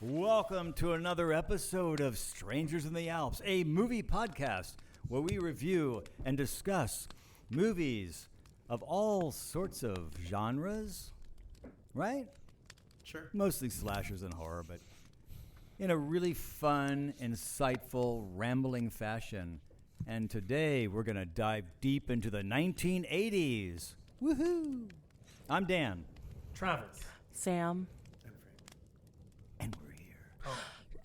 Welcome to another episode of Strangers in the Alps, a movie podcast where we review and discuss movies of all sorts of genres, right? Sure. Mostly slashers and horror, but in a really fun, insightful, rambling fashion. And today we're going to dive deep into the 1980s. Woohoo! I'm Dan. Travis. Sam. And we're here.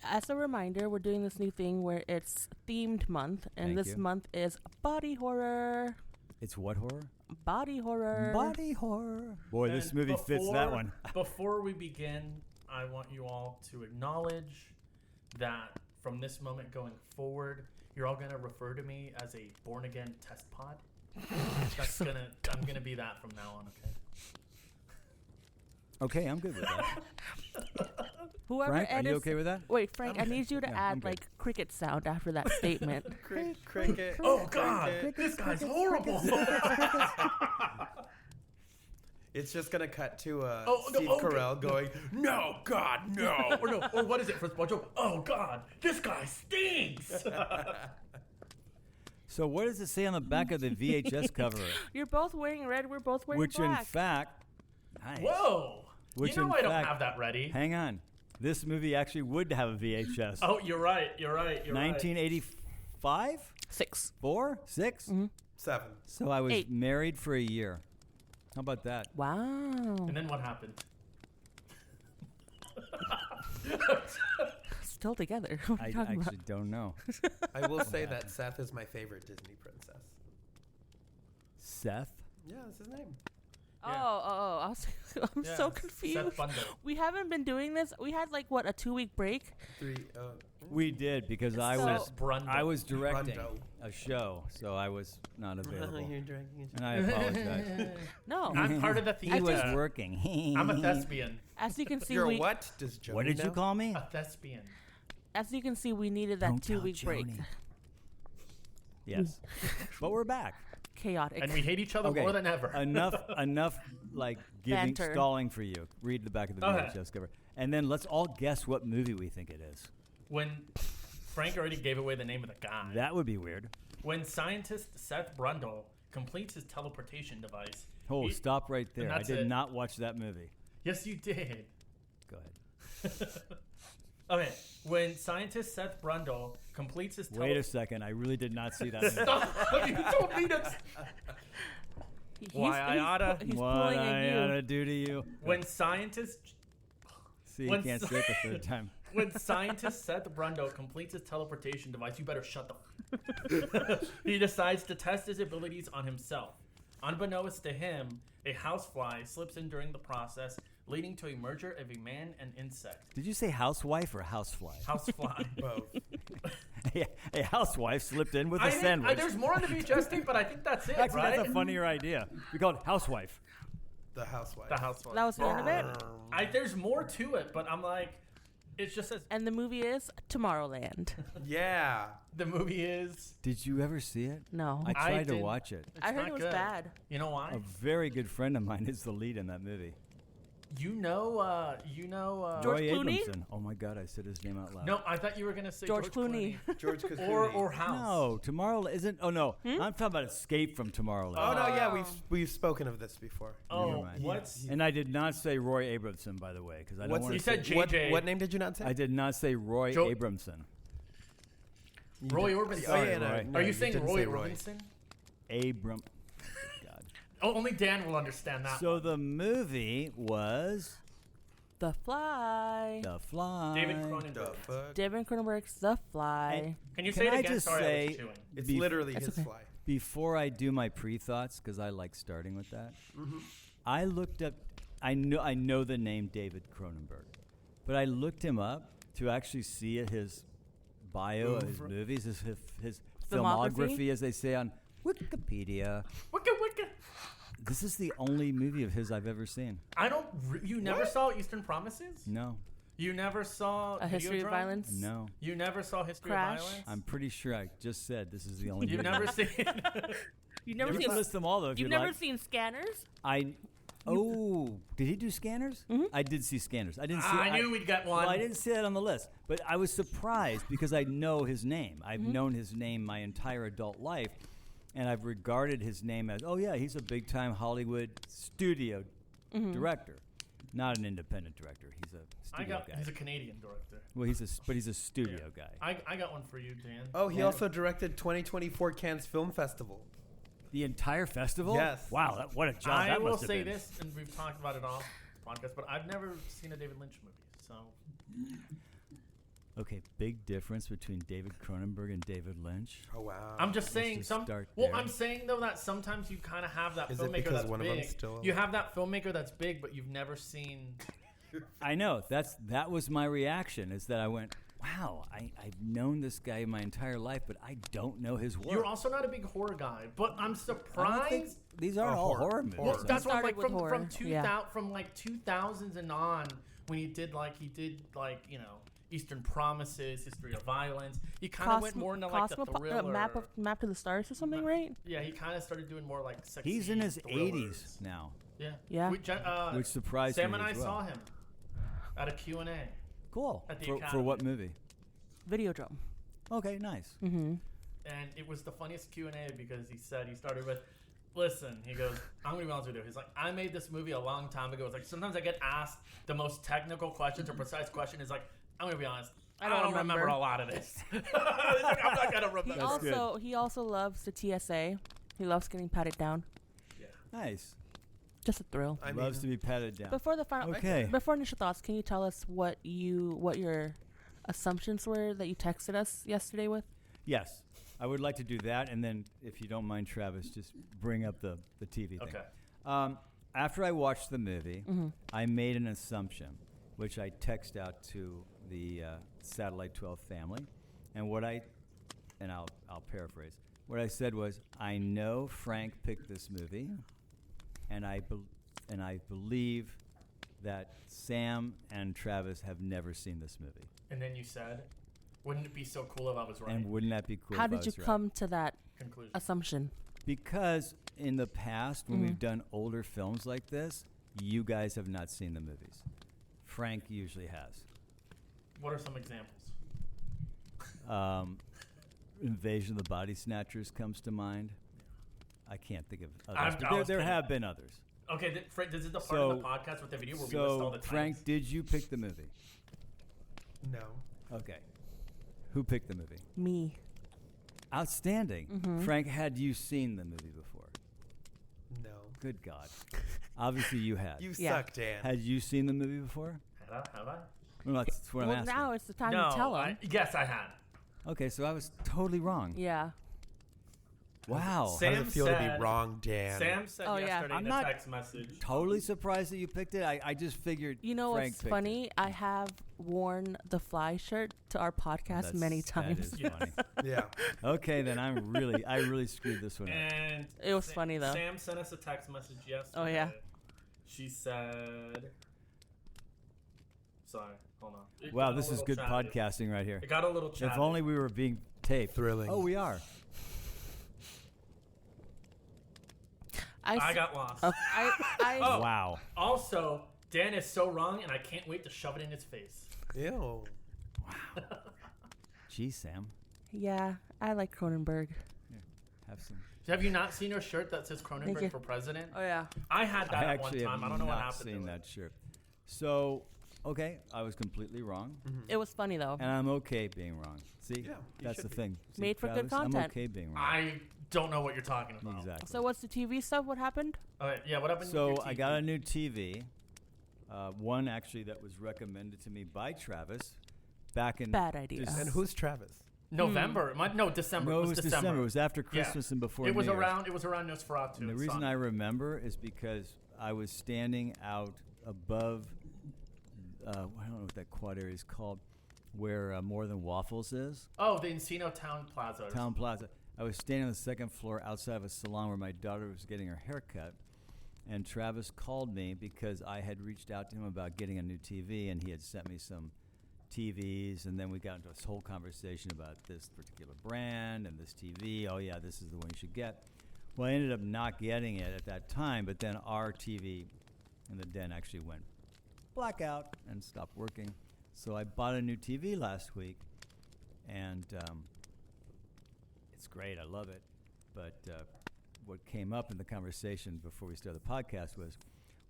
As a reminder, we're doing this new thing where it's themed month, and Thank this you. month is body horror. It's what horror? Body horror. Body horror. Boy, this And movie fits that one. Before we begin, I want you all to acknowledge that from this moment going forward, you're all going to refer to me as a born-again test pod. I'm gonna be that from now on, okay? Okay, I'm good with that. Whoever Frank, are edits, you okay with that? Wait, Frank, I need you to Yeah, I'm add good. like cricket sound after that statement. Cricket. Oh, God! This guy's horrible! It's just gonna cut to Oh, no, Steve okay. Carell going, "No, God, no." or what is it for SpongeBob? Oh, God! This guy stinks! So what does it say on the back of the VHS cover? You're both wearing red. We're both wearing Which black. in fact, nice. Whoa! Which you know in I don't fact- have that ready. Hang on. This movie actually would have a VHS. Oh, you're right. 1985? 6. 4? 6? 7. So I was 8. married for a year. How about that? Wow. And then what happened? Still together. What are I you talking actually about? don't know. I will say that Seth is my favorite Disney princess. Seth? Yeah, that's his name. I'm Yeah, so Seth confused. Bundle. We haven't been doing this. We had like what, a 2-week break? 3. We did because I So- was directing Brundle. a show, so I was not available. You're dragging it. And I apologize. No. I'm part of the theater. He was working. I'm a thespian. As you can see, You're we what? Does Joni What did you know? call me? A thespian. as you can see, we needed that Don't tell 2-week break. Joni. Yes. But we're back. Chaotic. And we hate each other Okay. more than ever. Enough like giving Banter. stalling for you. Read the back of the Okay. VHS cover. And then let's all guess what movie we think it is. When Frank already gave away the name of the guy. That would be weird. When scientist Seth Brundle completes his teleportation device. Oh, he- stop right there. And I that's did it. not watch that movie. Yes, you did. Go ahead. Okay, when scientist Seth Brundle completes his Wait a second. I really did not see that movie. Stop! You told me to. Why I oughta- He's What pulling I at oughta you. do to you. When scientist See, you when can't say it the third time. When scientist Seth Brundle completes his teleportation device, you better shut the he decides to test his abilities on himself. Unbeknownst to him, a housefly slips in during the process, leading to a merger of a man and insect. Did you say housewife or housefly? Housefly. Both. A housewife slipped in with a sandwich. There's more on the VHS tape, but I think that's it, Actually, right? that's a funnier idea. We call it housewife. The housewife. The housefly. That was the end of it. There's more to it, but I'm like, it just says And the movie is Tomorrowland. Yeah. the movie is. Did you ever see it? No. I tried to didn't. watch it. I heard not it was good. bad. You know why? A very good friend of mine is the lead in that movie. You know. George Roy Clooney? Abramson. Oh my God, I said his name out loud. No, I thought you were gonna say George Clooney. George Clooney. or House. No, Tomorrow isn't. Oh no, I'm talking about Escape from Tomorrowland. Oh no, yeah, we've spoken of this before. Never Oh, mind. what's And I did not say Roy Abramson, by the way, because I don't What's want You to. said Say, JJ. What name did you not say? I did not say Roy Jo- Abramson. Roy Orbison? Oh, yeah, Roy. no, Are you you saying didn't Roy say Roy. Orbison? Abram. God. Oh, only Dan will understand that. So the movie was The Fly. The Fly. David The Cronenberg. fuck? David Cronenberg's The Fly. Can you Can say it I again? just Sorry, I say- was chewing. It's Beef- literally That's his okay. fly. Before I do my pre-thoughts, because I like starting with that, Mm-hmm. I looked up. I know the name David Cronenberg, but I looked him up to actually see his bio, of his movies, his Filmography? filmography, as they say on Wikipedia. Wicca. This is the only movie of his I've ever seen. You never saw Eastern Promises? No, You never saw A History of Videodrome? Violence. no. You never saw History Crash? of Violence? I'm pretty sure I just said this is the only You've movie. never seen You've never You seen. can list them all though if You've you'd never like. seen Scanners? Oh, did he do Scanners? Mhm. I did see Scanners. I didn't see. I knew we'd get one. Well, I didn't see that on the list, but I was surprised because I know his name. I've known his name my entire adult life, and I've regarded his name as, oh yeah, he's a big-time Hollywood studio director, not an independent director. He's a studio guy. He's a Canadian director. Well, he's a studio guy. I got one for you, Dan. Oh, he Yeah. also directed 2024 Cannes Film Festival. The entire festival? Yes. Wow, what a job I that will must have say been. this, and we've talked about it off podcast, but I've never seen a David Lynch movie, so Okay, big difference between David Cronenberg and David Lynch. Oh wow. I'm just saying just some. start Well, there. I'm saying though that sometimes you kind of have that Is it filmmaker because that's one of big. them's still- You have that filmmaker that's big, but you've never seen. I know. That was my reaction, is that I went, wow, I've known this guy my entire life, but I don't know his work. You're also not a big horror guy, but I'm I don't surprised. think these aren't Oh, all horror. horror movies. Horror. Well, that's what Started like with from horror, 2000 from like 2000s and on when he did like Eastern Promises, History of Violence. He kind of went more into like the thriller. Map to the Stars or something, right? Yeah, he kind of started doing more like sexy. He's in his thrillers. 80s now, Yeah. Yeah. which surprised Sam me and I as well. saw him at a Q&A. Cool. At the For Academy. what movie? Videodrome. Okay, nice. Mm-hmm. And it was the funniest Q&A because he started with, listen, he goes, I'm going to be honest with you. He's like, I made this movie a long time ago. It's like, sometimes I get asked the most technical questions or precise question. Is like, I'm going to be honest. I don't remember a lot of this. He's like, I'm not going to remember. He also loves the TSA. He loves getting patted down. Nice. Just a thrill. I Loves to mean, be patted down. Before the final, Okay. Before initial thoughts, can you tell us what your assumptions were that you texted us yesterday with? Yes. I would like to do that, and then, if you don't mind, Travis, just bring up the TV thing. Okay. After I watched the movie, I made an assumption, which I text out to the Satellite 12 family, and I'll paraphrase. What I said was, I know Frank picked this movie, and I believe that Sam and Travis have never seen this movie. And then you said, wouldn't it be so cool if I was right? And wouldn't that be cool? How if I did you was right? come to that Conclusion. assumption? Because in the past, when we've done older films like this, you guys have not seen the movies. Frank usually has. What are some examples? Invasion of the Body Snatchers comes to mind. I can't think of I others, but was there kidding. have been others. Okay, Frank, this is the part of the podcast with the video where we list all the Frank, titles. did you pick the movie? no. Okay. Who picked the movie? Me. Outstanding. Frank, had you seen the movie before? No. Good God. Obviously you had. You Yeah. suck, Dan. Had you seen the movie before? Have I? Well, that's what I'm Well, asking. now it's the time No, to tell him. yes, I had. Okay, so I was totally wrong. Yeah. Wow. How does Sam it feel to said- be wrong, Dan? Sam said Oh, yeah. yesterday I'm in a not text message. Totally surprised that you picked it. I just figured You know Frank what's picked funny? it. I have worn the Fly shirt to our podcast many times. That is funny. Yeah. Okay, then I really screwed this one up. And It was funny, though. Sam sent us a text message yesterday. Oh, yeah. She said, sorry, hold on. It Wow, got a this is little good chatty. podcasting right here. It got a little chatty. If only we were being taped. Thrilling. Oh, we are. I got lost. I Wow. Also, Dan is so wrong, and I can't wait to shove it in his face. Ew. Gee, Sam. yeah, I like Cronenberg. Have some. Have you not seen her shirt that says Thank Cronenberg you. for president? Oh yeah. I had that I at one actually time. have I don't know what not happened seen to that shirt. So, okay, I was completely wrong, It was funny though. and I'm okay being wrong. See, Yeah, you that's should the be. thing. See, Made for good Travis, I'm content. okay being it. wrong. I don't know what you're talking about. Exactly. So what's the TV stuff? What happened? Okay, yeah, what happened So with your I TV? got a new TV, one actually that was recommended to me by Travis back in Bad idea. And who's Travis? November. No, December. No, it was December. It was after Yeah. Christmas and before It was New Year's. around. It was around Nosferatu. And the and reason Sonic. I remember is because I was standing out above, I don't know what that quad area is called, where More Than Waffles is, Oh, the Encino Town Plaza. Town Plaza. I was standing on the second floor outside of a salon where my daughter was getting her hair cut, and Travis called me because I had reached out to him about getting a new TV, and he had sent me some TVs, and then we got into this whole conversation about this particular brand and this TV. Oh yeah, this is the one you should get. Well, I ended up not getting it at that time, but then our TV and the den actually went blackout and stopped working. So I bought a new TV last week, and it's great. I love it. But what came up in the conversation before we started the podcast was,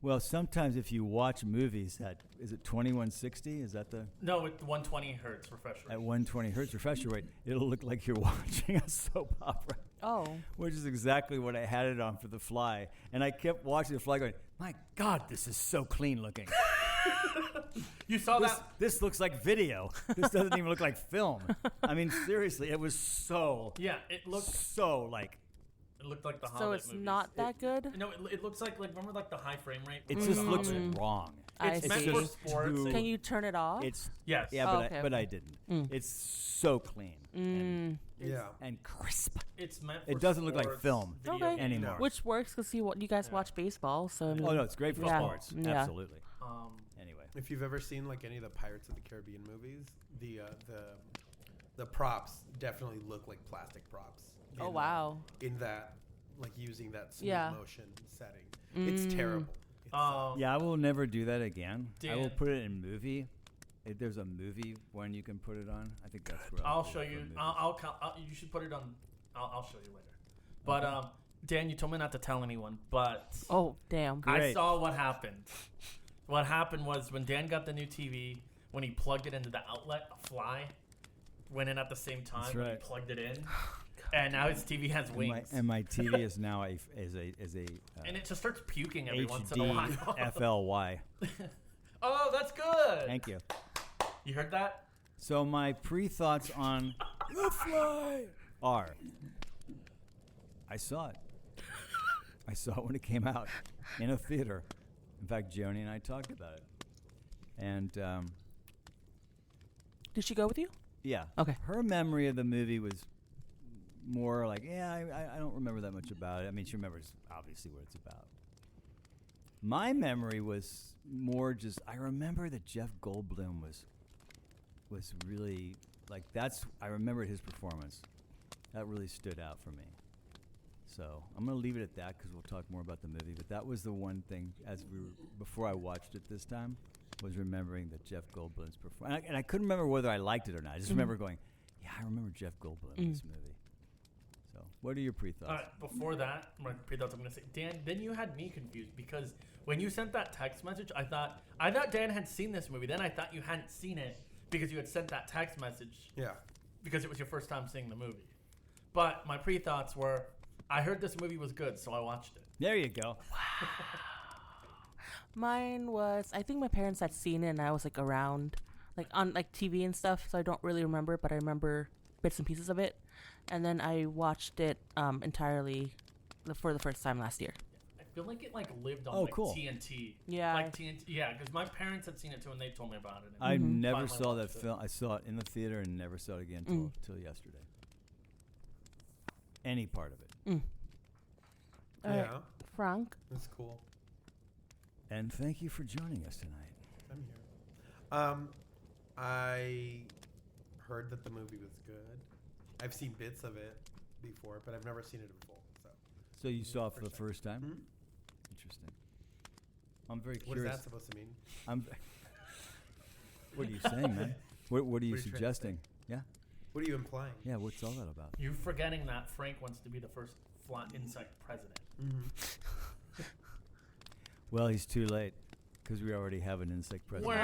well, sometimes if you watch movies at, is it 2160? Is that the? No, with 120 hertz refresh rate. At 120 hertz refresh rate, it'll look like you're watching a soap opera. Oh. Which is exactly what I had it on for The Fly. And I kept watching The Fly going, my God, this is so clean looking. You saw that? This looks like video. This doesn't even look like film. I mean, seriously, it was so. Yeah, it looked so like. It looked like the Hobbit So it's movies. not that good? No, it looks like remember like the high frame rate. It from just the looks Hobbit? wrong. It's meant for sports. Can you turn it off? It's Yes. yeah, Oh, but okay, but okay. I didn't. It's so clean Yeah. and crisp. It's meant for It doesn't look like sports, film video Okay. games. anymore. Which works because you guys watch baseball, so I mean, Oh no, it's great for Yeah. sports. Yeah. Absolutely. Anyway, If you've ever seen like any of the Pirates of the Caribbean movies, the props definitely look like plastic props. Oh wow. In that, like using that smooth Yeah. motion setting, it's terrible. It's, yeah, I will never do that again. I will Dan. put it in movie. If there's a movie one you can put it on, I think that's where I'll do show it for you. movies. You should put it on. I'll show you later. But Dan, you told me not to tell anyone, but Oh damn. I Great. saw what happened. What happened was when Dan got the new TV, when he plugged it into the outlet, a fly went in at the same time. That's when he right. plugged it in, and now his TV has wings. And my TV is now a And it just starts puking every once in a while. HD FLY. Oh, that's good. Thank you. You heard that? So my pre-thoughts on The Fly are, I saw it. I saw it when it came out in a theater. In fact, Joni and I talked about it. And Did she go with you? yeah, Okay. her memory of the movie was more like, I don't remember that much about it. I mean, she remembers obviously what it's about. My memory was more just, I remember that Jeff Goldblum was really, like, I remembered his performance. That really stood out for me. So I'm going to leave it at that because we'll talk more about the movie. But that was the one thing, before I watched it this time, was remembering that Jeff Goldblum's performance. And I couldn't remember whether I liked it or not. I just remember going, yeah, I remember Jeff Goldblum in this movie. So what are your pre-thoughts? All right, before that, my pre-thoughts I'm going to say, Dan, then you had me confused because when you sent that text message, I thought Dan had seen this movie. Then I thought you hadn't seen it because you had sent that text message yeah. because it was your first time seeing the movie. But my pre-thoughts were, I heard this movie was good, so I watched it. There you go. Mine was, I think my parents had seen it and I was like around, like on like TV and stuff, so I don't really remember, but I remember bits and pieces of it. And then I watched it entirely for the first time last year. I feel like it lived on cool. TNT. Yeah. Like TNT. Yeah, because my parents had seen it too and they told me about it. I never Finally saw that watched it. film. I saw it in the theater and never saw it again till yesterday. Any part of it. All right, Yeah. Frank. That's cool. And thank you for joining us tonight. I'm here. I heard that the movie was good. I've seen bits of it before, but I've never seen it in full. So you saw it for the First time. first time? Mhm. Interesting. I'm very What is curious. that supposed to mean? What are you saying, man? What are you What are you trying to suggesting? Yeah? What are you implying? Yeah, what's all that about? You're forgetting that Frank wants to be the first insect president. Well, he's too late because we already have an insect president.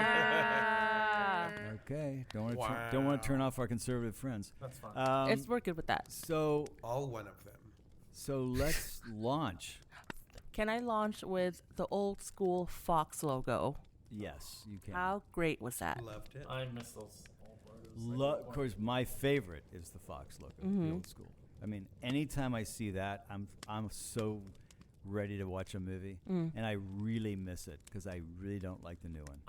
Okay, don't want to turn off our conservative friends. That's fine. We're good with that. So All one of them. let's launch. Can I launch with the old school Fox logo? Yes, you can. How great was that? Loved it. I miss those old logos. Of course, my favorite is the Fox logo, the old school. I mean, anytime I see that, I'm so ready to watch a movie, and I really miss it because I really don't like the new one.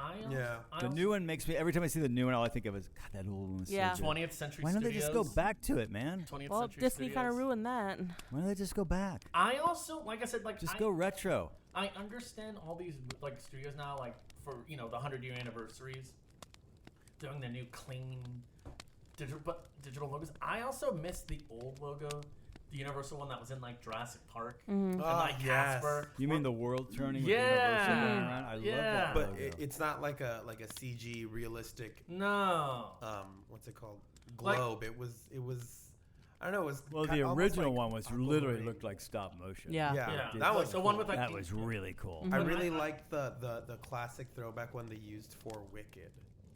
The new one makes me, every time I see the new one, all I think of is, God, that old one was Yeah. so good. 20th Century Why don't they Studios. just go back to it, man? 20th Well, Century Disney kind of Studios. ruined that. Why don't they just go back? I also, like I said, Just go retro. I understand all these studios now, for the 100-year anniversaries, doing the new clean digital logos. I also miss the old logo the Universal one that was in like Jurassic Park Mm-hmm. and like Casper. You mean the world turning? Yeah. With Universal going around? I love that. But logo. it's not like a CG realistic. No. What's it called? Like- Globe. It was. I don't know. It was. Well, kind the almost original like one was Aquamarine. literally looked like stop motion. Yeah. Yeah, Yeah. that was the one cool. with like That the- was really cool. Mhm. I really liked the classic throwback one they used for Wicked.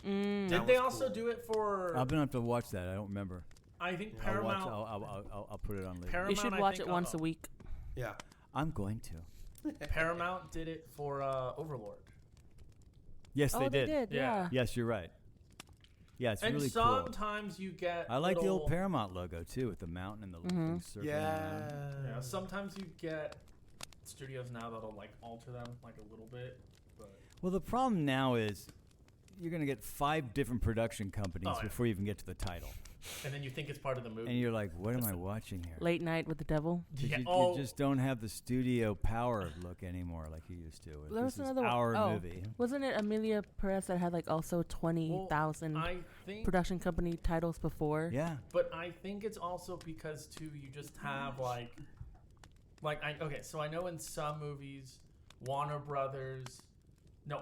Mm. That Did they was also cool. do it for? I'm gonna have to watch that. I don't remember. I think Yeah. I'll watch. Paramount. I'll put it on later. You Paramount, should I watch think, it once a week. Yeah. I'm going to. Paramount did it for Overlord. Yes, Oh, they they did. did. Yeah. Yes, you're right. Yeah, it's And really cool. sometimes you get. I like the little- old Paramount logo too, with the mountain and the little thing circling around. Yeah, sometimes you get studios now that'll like alter them like a little bit, but Well, the problem now is you're gonna get 5 different production companies Oh, yeah. before you even get to the title, and then you think it's part of the movie. and you're like, "What am I watching here?" Late Night with the Devil. 'Cause Yeah, you just don't have the studio power look anymore like you used to. There was This is another one. our Oh. movie. Wasn't it Amelia Perez that had like also 20,000 I think, production company titles before? Yeah. but I think it's also because too you just have like so I know in some movies Warner Brothers,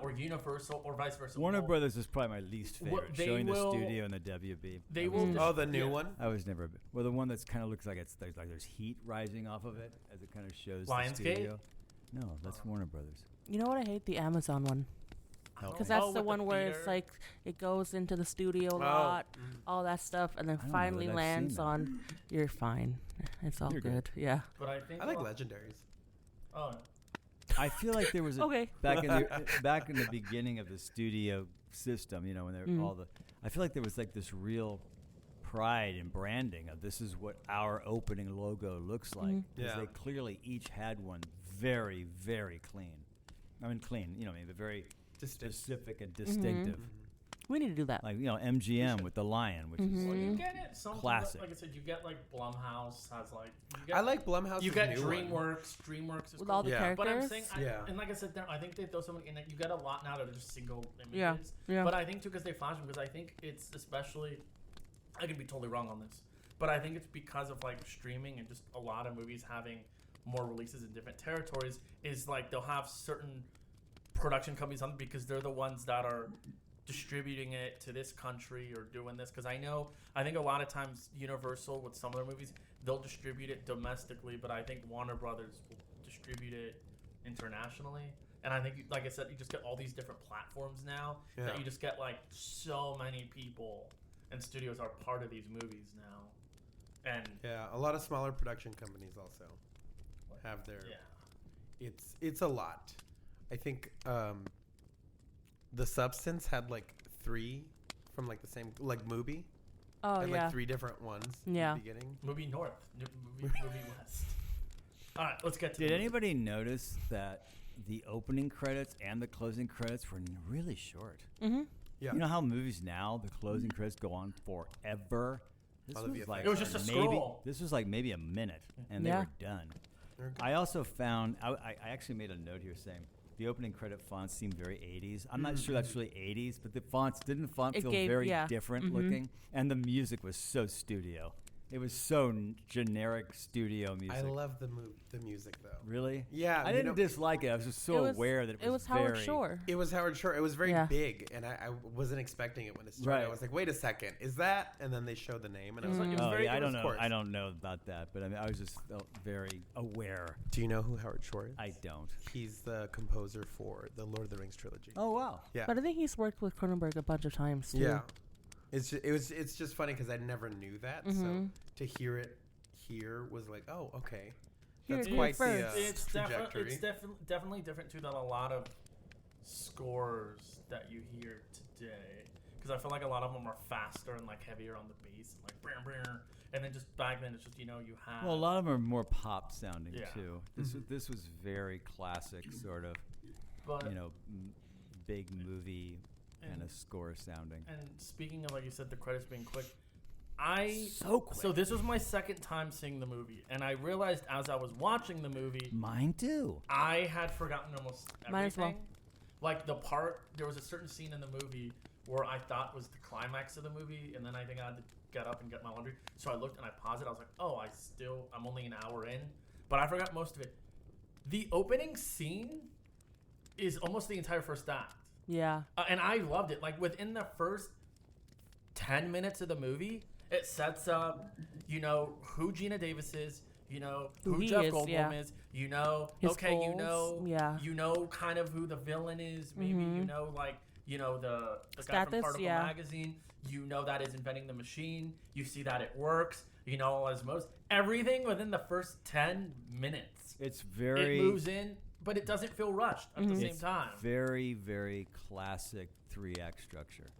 or Universal or vice versa. Warner will- Brothers is probably my least What favorite. they Showing will- the studio and the WB. they I will was just- Oh, the new Yeah. one. I was never. Well, the one that's kind of looks like there's heat rising off of it as it kind of shows Lionsgate? the studio. No, that's Warner Brothers. You know what? I hate the Amazon one. Oh. Because that's Oh, the with one where theater? it's like it goes into the studio Oh. lot, all that stuff, and then I don't know finally that I've lands seen that. on. You're fine. It's all You're good. good. Yeah. But I think I like a lot- Legendaries. Oh, I feel like there was a Okay. back in the beginning of the studio system, you know, when they were all the. I feel like there was like this real pride in branding of this is what our opening logo looks like. Because Yeah. they clearly each had one very, very clean. I mean, clean. You know, what I mean, but very Distinct. specific and distinctive. We need to do that. Like MGM with the lion, which well, is you get it. Something Classic. Like I said, you get like Blumhouse has like. You get, I like Blumhouse's You get new one. DreamWorks. DreamWorks is With cool. all the Yeah. But I'm characters. saying, Yeah. and like I said, I think they throw so many in it. You get a lot now that are just single images. Yeah, yeah. But I think too because they flash them because I think it's especially. I could be totally wrong on this, but I think it's because of like streaming and just a lot of movies having more releases in different territories. Is like they'll have certain production companies on because they're the ones that are distributing it to this country or doing this because I think a lot of times Universal with some of their movies they'll distribute it domestically, but I think Warner Brothers will distribute it internationally. And I think, like I said, you just get all these different platforms now Yeah. that you just get like so many people and studios are part of these movies now. And Yeah, a lot of smaller production companies also have their. yeah, It's a lot. I think The Substance had like 3 from like the same like movie. Oh Had yeah. like 3 different ones Yeah. in the beginning. movie North, movie West. All right, let's get to Did the anybody notice that the opening credits and the closing credits were really short? Mm-hmm. Yeah. You know how movies now the closing credits go on forever. This Oh, the was VFX. like It was just a maybe, scroll. This was like maybe a minute, and they Yeah. were done. They're good. I also found I actually made a note here saying the opening credit fonts seem very 80s. I'm not sure that's really 80s, but the font It feel gave- very yeah. different Mhm. looking, and the music was so studio. It was so generic studio music. I love the music though. Really? Yeah, I you didn't know- dislike it. I was just so It was- aware that It was Howard very, Shore. It was Howard Shore. It was very Yeah. big, and I wasn't expecting it when it started. Right. I was like, "Wait a second, is that?" And then they showed the name, and I was It like, was Oh very yeah, I good, don't of know. course. I don't know about that, but I mean, I was just very aware. "Do you know who Howard Shore is?" I don't. He's the composer for the Lord of the Rings trilogy. Oh wow. Yeah, But I think he's worked with Cronenberg a bunch of times too. yeah. It's just funny because I never knew that. So Mhm. to hear it here was like, "Oh, okay." Here That's it quite is the first. it's trajectory. definitely different too than a lot of scores that you hear today. Because I feel like a lot of them are faster and like heavier on the bass, and like brr, brr. And then just back then it's just you have. Well, a lot of them are more pop sounding Yeah. too. This was very classic, sort of, but, big movie kind And- of score sounding. And speaking of like you said, the credits being quick, So quick. So this was my second time seeing the movie, and I realized as I was watching the movie, Mine too. I had forgotten almost everything. Might as well. Like there was a certain scene in the movie where I thought was the climax of the movie, and then I think I had to get up and get my laundry. So I looked and I paused it. I was like, oh, I'm only an hour in, but I forgot most of it. The opening scene is almost the entire first act. Yeah. And I loved it. Like within the first 10 minutes of the movie, it sets up, you know, who Geena Davis is, you know, who Jeff Goldblum is, you know, his okay, goals, you know kind of who the villain is, maybe, you know, like, you know, the guy from Particle Magazine, you know that is inventing the machine, you see that it works, you know, as most, everything within the first 10 minutes. It's very... It moves in, but it doesn't feel rushed at the same time. Very, very classic 3-act structure.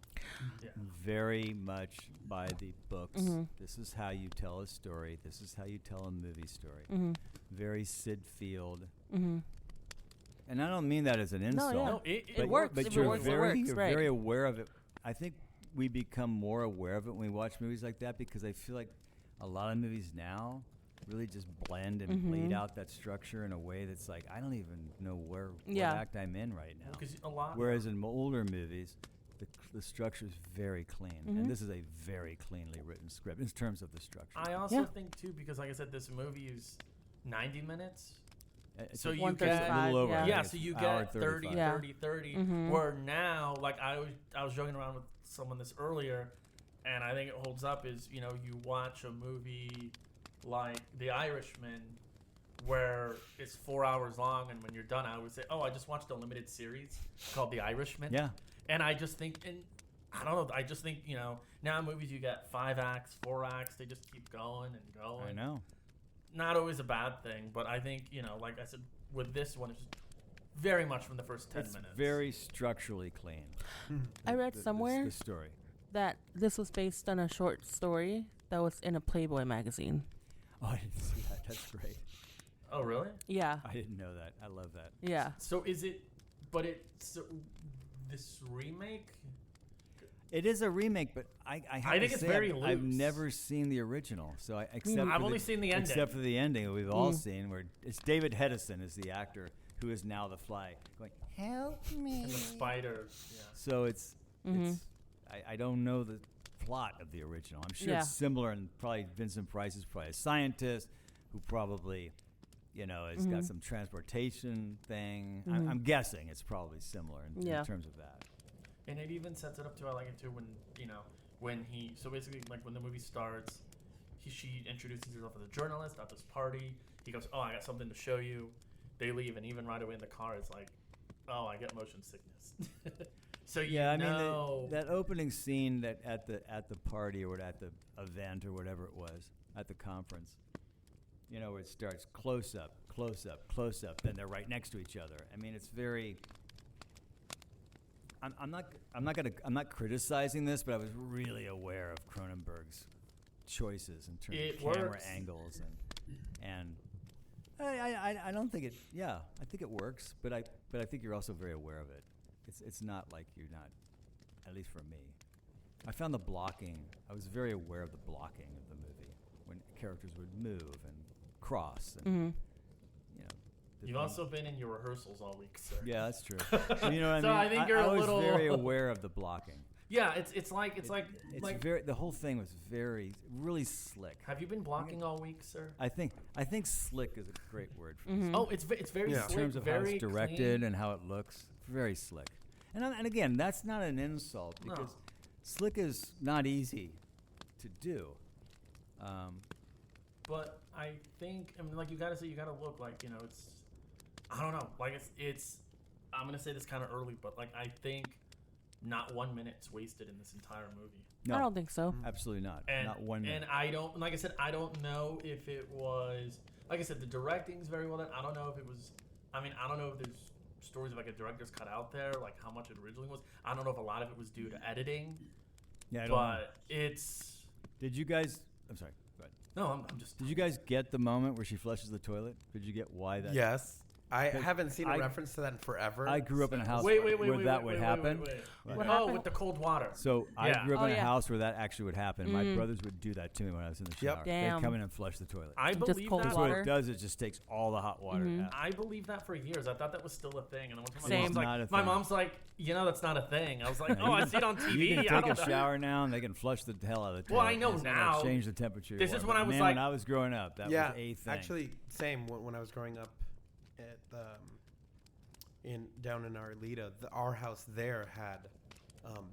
Yeah. Very much by the books. This is how you tell a story. This is how you tell a movie story. Very Sid Field. And I don't mean that as an insult. No, it works. But If you're it works, very, it works, you're right. very aware of it. I think we become more aware of it when we watch movies like that because I feel like a lot of movies now really just blend and bleed out that structure in a way that's like, I don't even know what act I'm in right now. Because a lot. Whereas in older movies, the structure is very clean, and this is a very cleanly written script in terms of the structure. I also think too, because like I said, this movie is 90 minutes. It's So a- you it's get a little over. I yeah, think so it's you hour get 30, 35. 30, 30. Where now, like I was joking around with someone this earlier, and I think it holds up. Is, you know, you watch a movie like The Irishman, where it's 4 hours long, and when you're done, I would say, oh, I just watched a limited series called The Irishman. Yeah. And I just think, and I don't know, I just think, you know, now movies you get 5 acts, 4 acts, they just keep going and going. I know. Not always a bad thing, but I think, you know, like I said, with this one, it's very much from the first 10 It's minutes. very structurally clean. I read somewhere the story. that this was based on a short story that was in a Playboy magazine. Oh, I didn't see that. That's great. Oh, really? Yeah. I didn't know that. I love that. Yeah. So is it, but it's, this remake? It is a remake, but I have I think to it's say very I've loose. never seen the original, so I've only seen the ending. Except for the ending, we've all seen where it's David Hedison is the actor who is now the Fly, going help me. And the spider, yeah. So it's I don't know the plot of the original. I'm sure Yeah. it's similar, and probably Vincent Price is probably a scientist who probably, you know, has got some transportation thing. I'm guessing it's probably similar in terms of that. And it even sets it up to, I like it too, when, you know, when he, so basically, like, when the movie starts, she introduces herself as a journalist at this party. He goes, oh, I got something to show you. They leave, and even right away in the car, it's like, oh, I get motion sickness. So you I know. mean, that opening scene that at the party or at the event or whatever it was, at the conference, you know, where it starts close up, close up, close up, then they're right next to each other. I mean, it's very... I'm not criticizing this, but I was really aware of Cronenberg's choices in terms of camera works. angles and I don't think it. Yeah, I think it works, but I think you're also very aware of it. It's not like you're not, at least for me. I found the blocking. I was very aware of the blocking of the movie when characters would move and cross and you know. You've also been in your rehearsals all week, sir. Yeah, that's true. You know what So I mean? I think you're I a was little- very aware of the blocking. Yeah, it's like Very. The whole thing was really slick. Have you been blocking all week, sir? I think slick is a great word for this. Oh, it's very Yeah. slick, In terms of how very it's directed clean. and how it looks, very slick. And again, that's not an insult No. because slick is not easy to do. But I think, I mean, like, you gotta look like, you know, it's, I don't know, like, it's I'm gonna say this kind of early, but like, I think not 1 minute's wasted in this entire movie. No, I don't think so. absolutely not. And, Not 1 minute. And I don't, like I said, I don't know if it was, like I said, the directing's very well done. I don't know if it was, I mean, I don't know if there's stories of like a director's cut out there, like how much it originally was. I don't know if a lot of it was due to editing, Yeah, I don't know. but it's, Did you guys? I'm sorry. Go ahead. no, I'm just, Did you guys get the moment where she flushes the toilet? Did you get why that? Yes. I haven't seen a I- reference to that in forever. I grew up in a house Wait, where wait, that would happen. What Oh, happened? with the cold water. So I Yeah. grew up in a yeah. house where that actually would happen. My Mm. brothers would do that to me when I was in the Yep. shower. Damn. They'd come in and flush the toilet. I Just believe cold that. So what water. it does, it just takes all the hot water Mhm. out. I believe that for years. I thought that was still a thing, and then one time Same. my mom's Not a like, my thing. mom's like, that's not a thing. I was like, No, oh, you I can- see it on TV. You I can don't take a know. shower now, and they can flush the hell out of the toilet. Well, I know It's gonna now. change the temperature. of This your is water. when I was Man, like- when I was growing up, that yeah, was a thing. actually, same. When I was growing up at down in Arleta, our house there had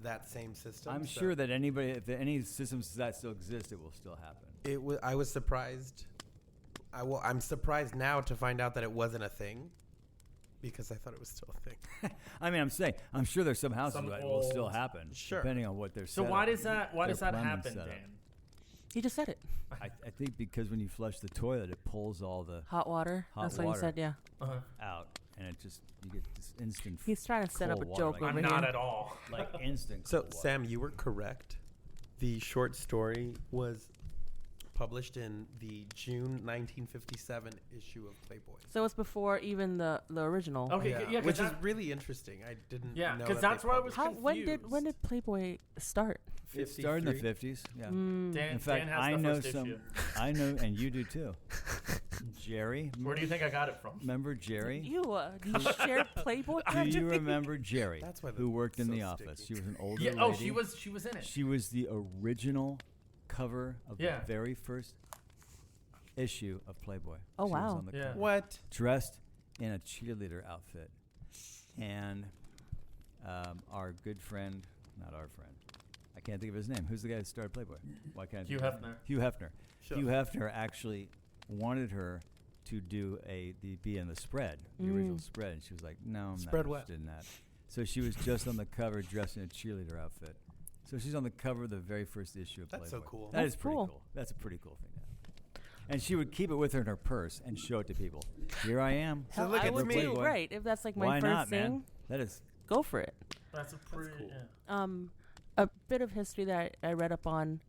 that same system. I'm so sure that if any systems that still exist, it will still happen. I was surprised. I'm surprised now to find out that it wasn't a thing, because I thought it was still a thing. I mean, I'm saying, I'm sure there's some houses Some where it will still old- happen, Sure. depending on what they're. So set why up. does that Their plumbing happen, setup. Dan? He just said it. I think because when you flush the toilet, it pulls all the Hot water. Hot That's what he water. said. Yeah. Uh-huh. out, and you get this instant. He's trying to set up a cold water, joke like- over I'm here. not at all. like instant. So, cold water. Sam, you were correct. The short story was published in the June 1957 issue of Playboy. So it's before even the original. Okay, yeah, 'cause which is that- really interesting. I didn't. Yeah, know 'cause that that's they where I was published When did Playboy start? It started in the 53. 50s. Yeah. Mm. Dan, In fact, Dan has I the know first some. issue. I know, and you do too. Jerry. Where do you think I got it from? Remember Jerry? You shared Playboy? Do you remember Jerry? That's why who worked in so the office? sticky. She was an older Yeah. lady. Oh, she was in it. She was the original cover of Yeah. the very first issue of Playboy. Oh, She was wow. on the Yeah. cover, What? dressed in a cheerleader outfit, and our good friend, not our friend, I can't think of his name. Who's the guy that started Playboy? Why can't I Hugh think of his Hefner. name? Hugh Hefner. Sure. Hugh Hefner actually wanted her to do be in the spread, the original spread, and she was like, "No, I'm Spread not what? interested in that." So she was just on the cover, dressed in a cheerleader outfit. So she's on the cover of the very first issue of That's Playboy. so cool. That That's is pretty cool. cool. That's a pretty cool thing to have. And she would keep it with her in her purse and show it to people. Here I am. So Hell, look I at would me. too. Playboy. Right. If that's like my Why first not, thing, man? That is go for it. That's a pretty. cool. Yeah. A bit of history that I read up on.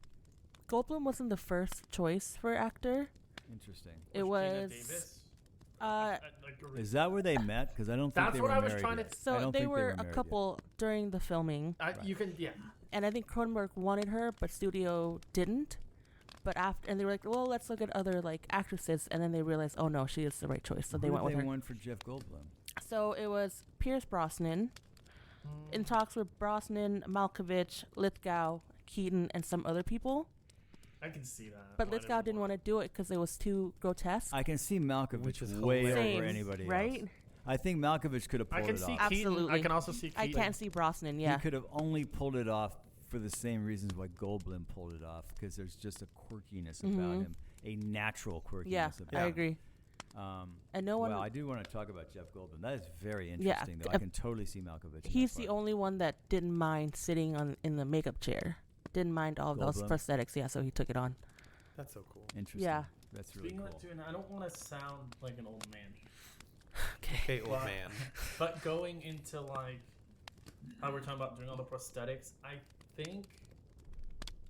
Goldblum wasn't the first choice for actor. interesting. It Geena was. Davis? Uh, Is that where they met? Because I don't think That's they what were I was married trying to- yet. I So don't they think were a married yet. couple during the filming, You can, yeah. and I think Cronenberg wanted her, but studio didn't. But after, and they were like, "Well, let's look at other like actresses," and then they realized, "Oh no, she is the right choice." So they Who went did with they her. want for Jeff Goldblum? So it was Pierce Brosnan, in talks with Brosnan, Malkovich, Lithgow, Keaton, and some other people. I can see that. But Why Lithgow didn't want to do it because it was too grotesque. I can see Malkovich Which is way over Same, anybody right? else. I think Malkovich could have I pulled can it see off. Keaton. I Absolutely. can also see Keaton. I can't see Brosnan. Yeah. He could have only pulled it off for the same reasons why Goldblum pulled it off, because there's just a quirkiness about Mhm. him, a natural quirkiness Yeah, about I him. agree. Um, And no one. well, I do want to talk about Jeff Goldblum. That is very Yeah, interesting, though. I can totally see Malkovich. in He's that the part. only one that didn't mind sitting in the makeup chair. Didn't mind all of those Goldblum? prosthetics. Yeah, so he took it on. That's so cool. Interesting. Yeah. That's really Speaking cool. of, and I don't want to sound like an old man, Okay, old But- man. but going into like how we're talking about doing all the prosthetics, I think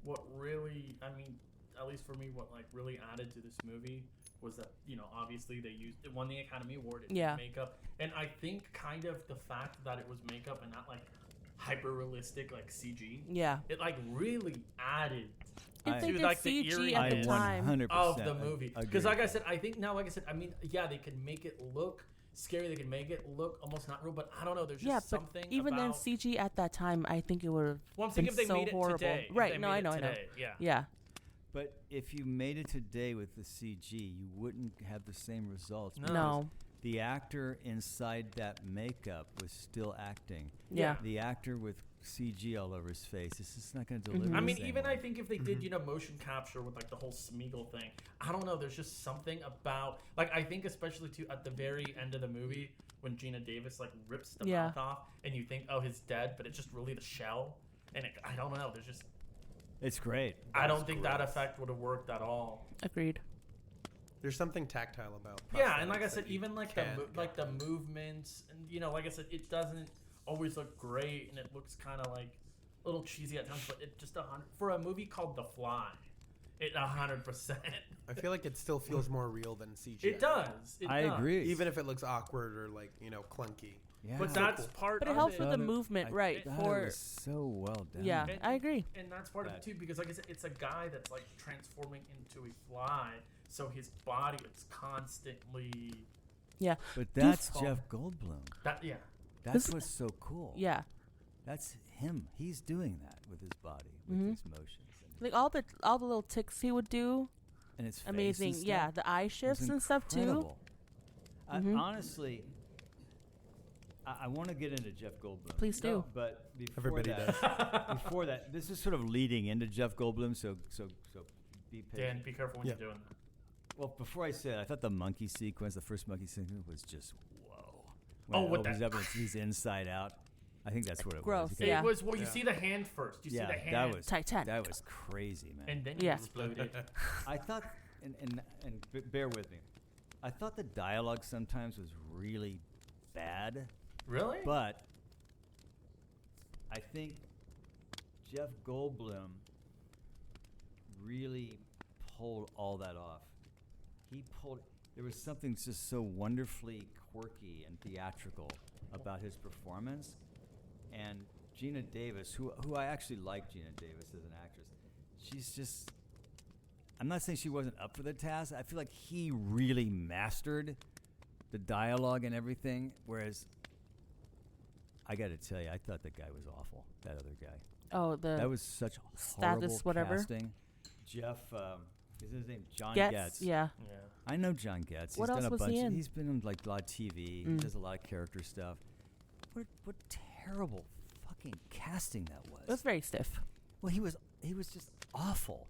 what really, I mean, at least for me, what like really added to this movie was that, obviously it won the Academy Award. It Yeah. was makeup, and I think kind of the fact that it was makeup and not like hyper realistic like CG, Yeah. it like really added If I- they to did like the CG eerie at the of time. 100% the movie. agree Because like with I said, I think now, like I said, I mean, yeah, they can make it look scary. They can make it look almost not real, but I don't know. There's just Yeah, but something even then, about... CG at that time, I think it would have Well, I'm been thinking if they so made it horrible. today. If Right? they No, made I it know, I know. today, Yeah. Yeah. But if you made it today with the CG, you wouldn't have the same results. No. because No. The actor inside that makeup was still acting. Yeah. The actor with CG all over his face, it's just not going to deliver. Mhm. I the mean, same even way. I think if they did, motion capture with like the whole Smeagol thing, I don't know. There's just something about, like, I think especially too at the very end of the movie when Geena Davis like rips the Yeah. mouth off, and you think, oh, he's dead, but it's just really the shell, and I don't know. There's just It's great. I That's don't think that gross. effect would have worked at all. Agreed. There's something tactile about. Yeah, and like I prosthetics said, that you even like can't like the get. movements, and like I said, it doesn't always look great, and it looks kind of like a little cheesy at times. But it just for a movie called The Fly, It 100%. I feel like it still feels more real than CGI. It does. I agree. Even if it looks awkward or like clunky. Yeah. But that's part But of it helps it. with the movement, right? It For was so well done. yeah, I agree. And that's part of it too, because like I said, it's a guy that's like transforming into a fly, so his body is constantly Yeah, But that's Goofball. Jeff Goldblum. that. Yeah, That's what's so cool. yeah. That's him. He's doing that with his body, with Mhm. his motions. Like all the little ticks he would do, And it's amazing. Yeah, the eye shifts and stuff too. Mhm. Honestly, I want to get into Jeff Goldblum. Please do. But before Everybody that, before that, this is sort of leading into Jeff Goldblum. So be patient. Dan, be careful when Yeah. you're doing that. Well, before I say that, I thought the monkey sequence, the first monkey sequence, was just whoa. Oh, it with opens that- up and he's inside out. I think that's what it Gross, was. yeah. It was you Yeah. see the hand first. You see the hand, that was Titanic. That was crazy, man. and then Yeah. you exploded. I thought, and bear with me, I thought the dialogue sometimes was really bad, Really? but I think Jeff Goldblum really pulled all that off. There was something just so wonderfully quirky and theatrical about his performance. And Geena Davis, who I actually like Geena Davis as an actress, she's just, I'm not saying she wasn't up for the task. I feel like he really mastered the dialogue and everything, whereas I got to tell you, I thought the guy was awful, that other guy. Oh, the That was such Stathis, horrible whatever. casting. Jeff, is his name John Getz. Getz? Yeah. yeah. I know John Getz. What He's else done a was bunch. he in? He's been in like a lot of TV. He does a lot of character stuff. What terrible fucking casting that was. It was very stiff. Well, he was just awful.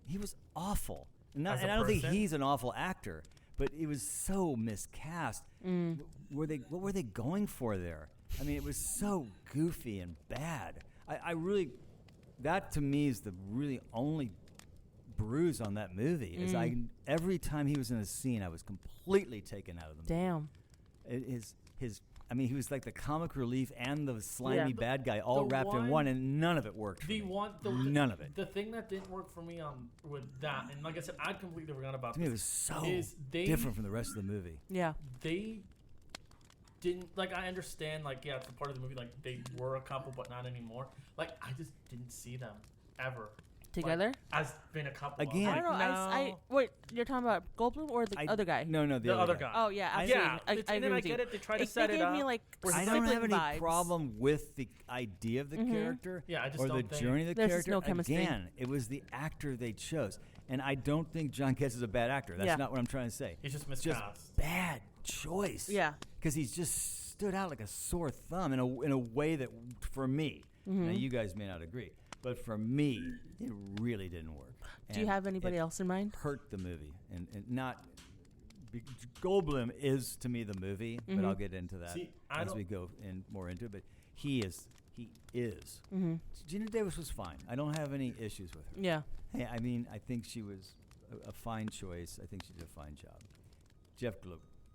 He was awful. And As a I don't think person? he's an awful actor, but it was so miscast. What were they going for there? I mean, it was so goofy and bad. I really, that to me is the really only bruise on that movie. Is every time he was in a scene, I was completely taken out of the movie. Damn. I mean, he was like the comic relief and the slimy Yeah. bad guy all The wrapped in one- one, and none of it worked for me. None of it. The thing that didn't work for me with that, and like I said, I'd completely forgotten about To me, it this. was so Is they- different from the rest of the movie. Yeah. They didn't like. I understand, like, yeah, it's a part of the movie. Like, they were a couple, but not anymore. Like, I just didn't see them ever Together? Like, as being a couple. Again. I don't know. I wait. You're talking about Goldblum or the other guy? No, the other guy. Oh yeah, I- absolutely. Yeah, I and then agree I with you. get it. They try to They set it gave up. me like I sibling don't have any vibes. problem with the idea of the character Yeah, I just or the don't think- journey of the There's just character. no chemistry. Again, it was the actor they chose. And I don't think John Getz is a bad actor. That's Yeah. not what I'm trying to say. He's just Just miscast. bad choice. Yeah. Because he's just stood out like a sore thumb in a way that, for me, Mm-hmm. now you guys may not agree, but for me, it really didn't work. Do you And have anybody it else in mind? hurt the movie, and not. Goldblum is to me the movie, but I'll get into that See, I as don't- we go in more into it. But he is. Mm-hmm. Geena Davis was fine. I don't have any issues with her. Yeah. Hey, I mean, I think she was a fine choice. I think she did a fine job. Jeff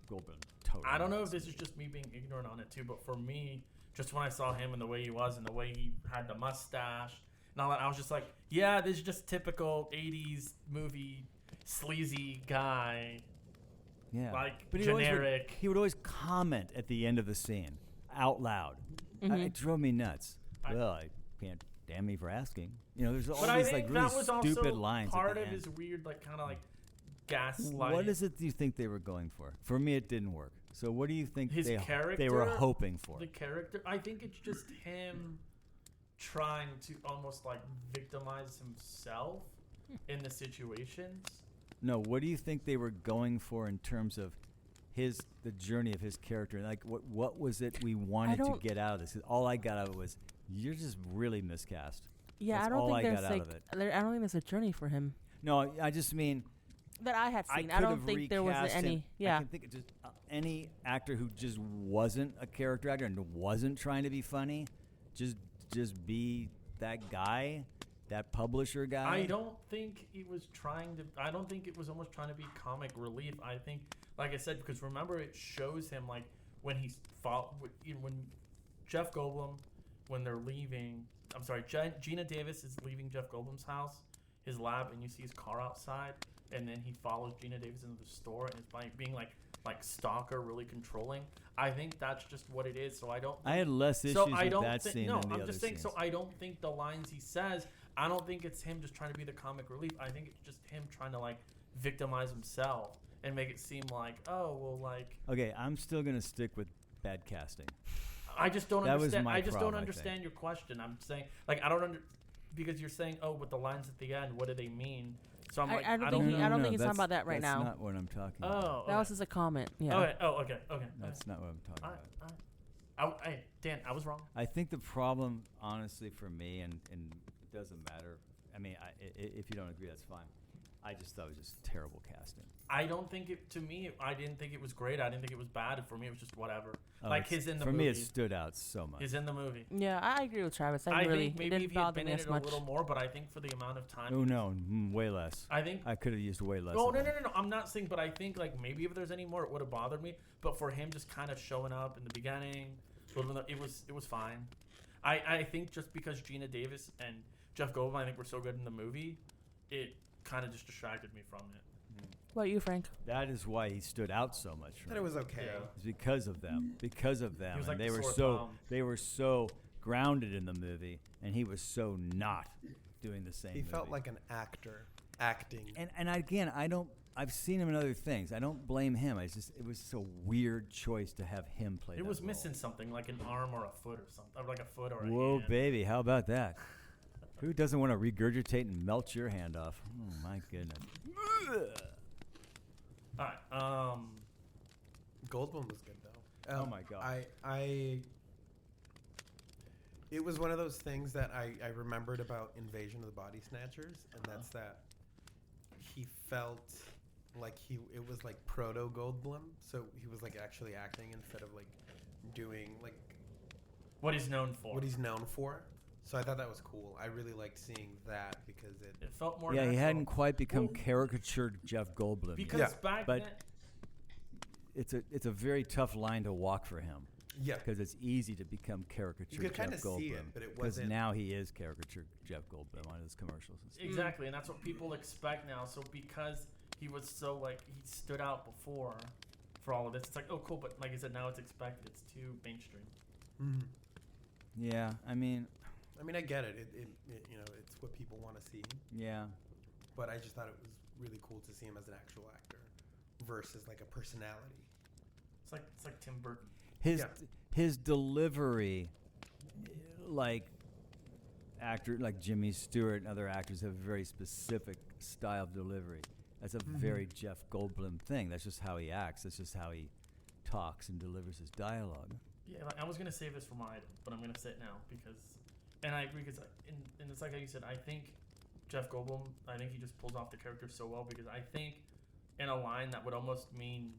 Goldblum, totally. I don't know if lost this me. is just me being ignorant on it too, but for me, just when I saw him and the way he was and the way he had the mustache and all that, I was just like, yeah, this is just typical 80s movie sleazy guy. Yeah. like, but generic. He would always comment at the end of the scene out loud. It drove me nuts. Well, I can't. Damn me for asking. You know, there's all But I these think like really that was stupid also lines. part at the of end. his weird, like, kind of like gaslighting. What is it you think they were going for? For me, it didn't work. So what do you think His they character, were hoping for? The character, I think it's just him trying to almost like victimize himself in the situations. No, what do you think they were going for in terms of the journey of his character? Like, what was it we wanted to don't- get out of this? 'Cause all I got out of it was, you're just really miscast. Yeah, That's I don't all think I there's got out like of it. I don't think there's a journey for him No, I just mean that I had I seen. could I don't have think there was recast any. him. Yeah. I can think of just any actor who just wasn't a character actor and wasn't trying to be funny, just be that guy, that publisher guy. I don't think he was trying to. I don't think it was almost trying to be comic relief. I think, like I said, because remember, it shows him like when he's when Jeff Goldblum, when they're leaving. I'm sorry, Geena Davis is leaving Jeff Goldblum's house. his lab and you see his car outside, and then he follows Geena Davis into the store and is being like stalker, really controlling. I think that's just what it is. So I don't. I had less issues with that scene no, than the I'm other just saying. scenes. So I don't think the lines he says. I don't think it's him just trying to be the comic relief. I think it's just him trying to like victimize himself and make it seem like, oh well, like. Okay, I'm still gonna stick with bad casting. I just don't That was understand. my I just problem, don't I understand think. your question. I'm saying like I don't because you're saying, oh, with the lines at the end, what do they mean? So I'm like, I don't think he's talking about that right now. That's not what I'm talking about. Oh, That was just a comment. Yeah. Okay. Oh, okay. That's not what I'm talking about. Dan, I was wrong. I think the problem, honestly, for me, and it doesn't matter. I mean, if you don't agree, that's fine. I just thought it was just terrible casting. I don't think it. To me, I didn't think it was great. I didn't think it was bad. For me, it was just whatever. Oh, like his in the for movie. me, it stood out so much. He's in the movie. Yeah, I agree with Travis. I really think maybe it didn't if he had bother been me in as it much. a little more, but I think for the amount of time. Oh no, way less. I think. I could have used way less. No, of no, it. no, no, no. I'm not saying, but I think like maybe if there's any more, it would have bothered me. But for him just kind of showing up in the beginning, it was fine. I think just because Geena Davis and Jeff Goldblum, I think were so good in the movie, it kind of just distracted me from it. What about you, Frank? That is why he stood out so much. For That me. it was okay. Yeah. It's because of them. Because of them. He was And like they the were sore so thumb. they were so grounded in the movie, and he was so not doing the same. He felt movie. like an actor acting. And again, I've seen him in other things. I don't blame him. It was a weird choice to have him play. It that was role. missing something like an arm or a foot or something, or like a foot or a Whoa, hand. baby, how about that? Who doesn't want to regurgitate and melt your hand off? Oh my goodness. All right. Goldblum was good though. Oh my God. It was one of those things that I remembered about Invasion of the Body Snatchers, and that's that he felt like it was like proto Goldblum, so he was like actually acting instead of like doing like What he's known for. what he's known for. So I thought that was cool. I really liked seeing that because It felt more. Yeah, he natural. hadn't quite become Well, caricatured Jeff Goldblum because yet. back But then. it's a very tough line to walk for him yeah. because it's easy to become caricatured You could Jeff kinda Goldblum. see it, but it because wasn't- now he is caricatured Jeff Goldblum on his commercials. And stuff. Exactly, and that's what people expect now. So because he was so like he stood out before for all of this, it's like, oh cool, but like I said, now it's expected. It's too mainstream. Mhm. Yeah, I mean, I get it. It you know, it's what people want to see. yeah. But I just thought it was really cool to see him as an actual actor versus like a personality. It's like Tim Burton. His delivery, like Jimmy Stewart and other actors have a very specific style of delivery. That's a very Jeff Goldblum thing. That's just how he acts. That's just how he talks and delivers his dialogue. Yeah, like, I was gonna save this for my item, but I'm gonna say it now because, and I agree because, and it's like how you said. I think Jeff Goldblum. I think he just pulls off the character so well because I think in a line that would almost mean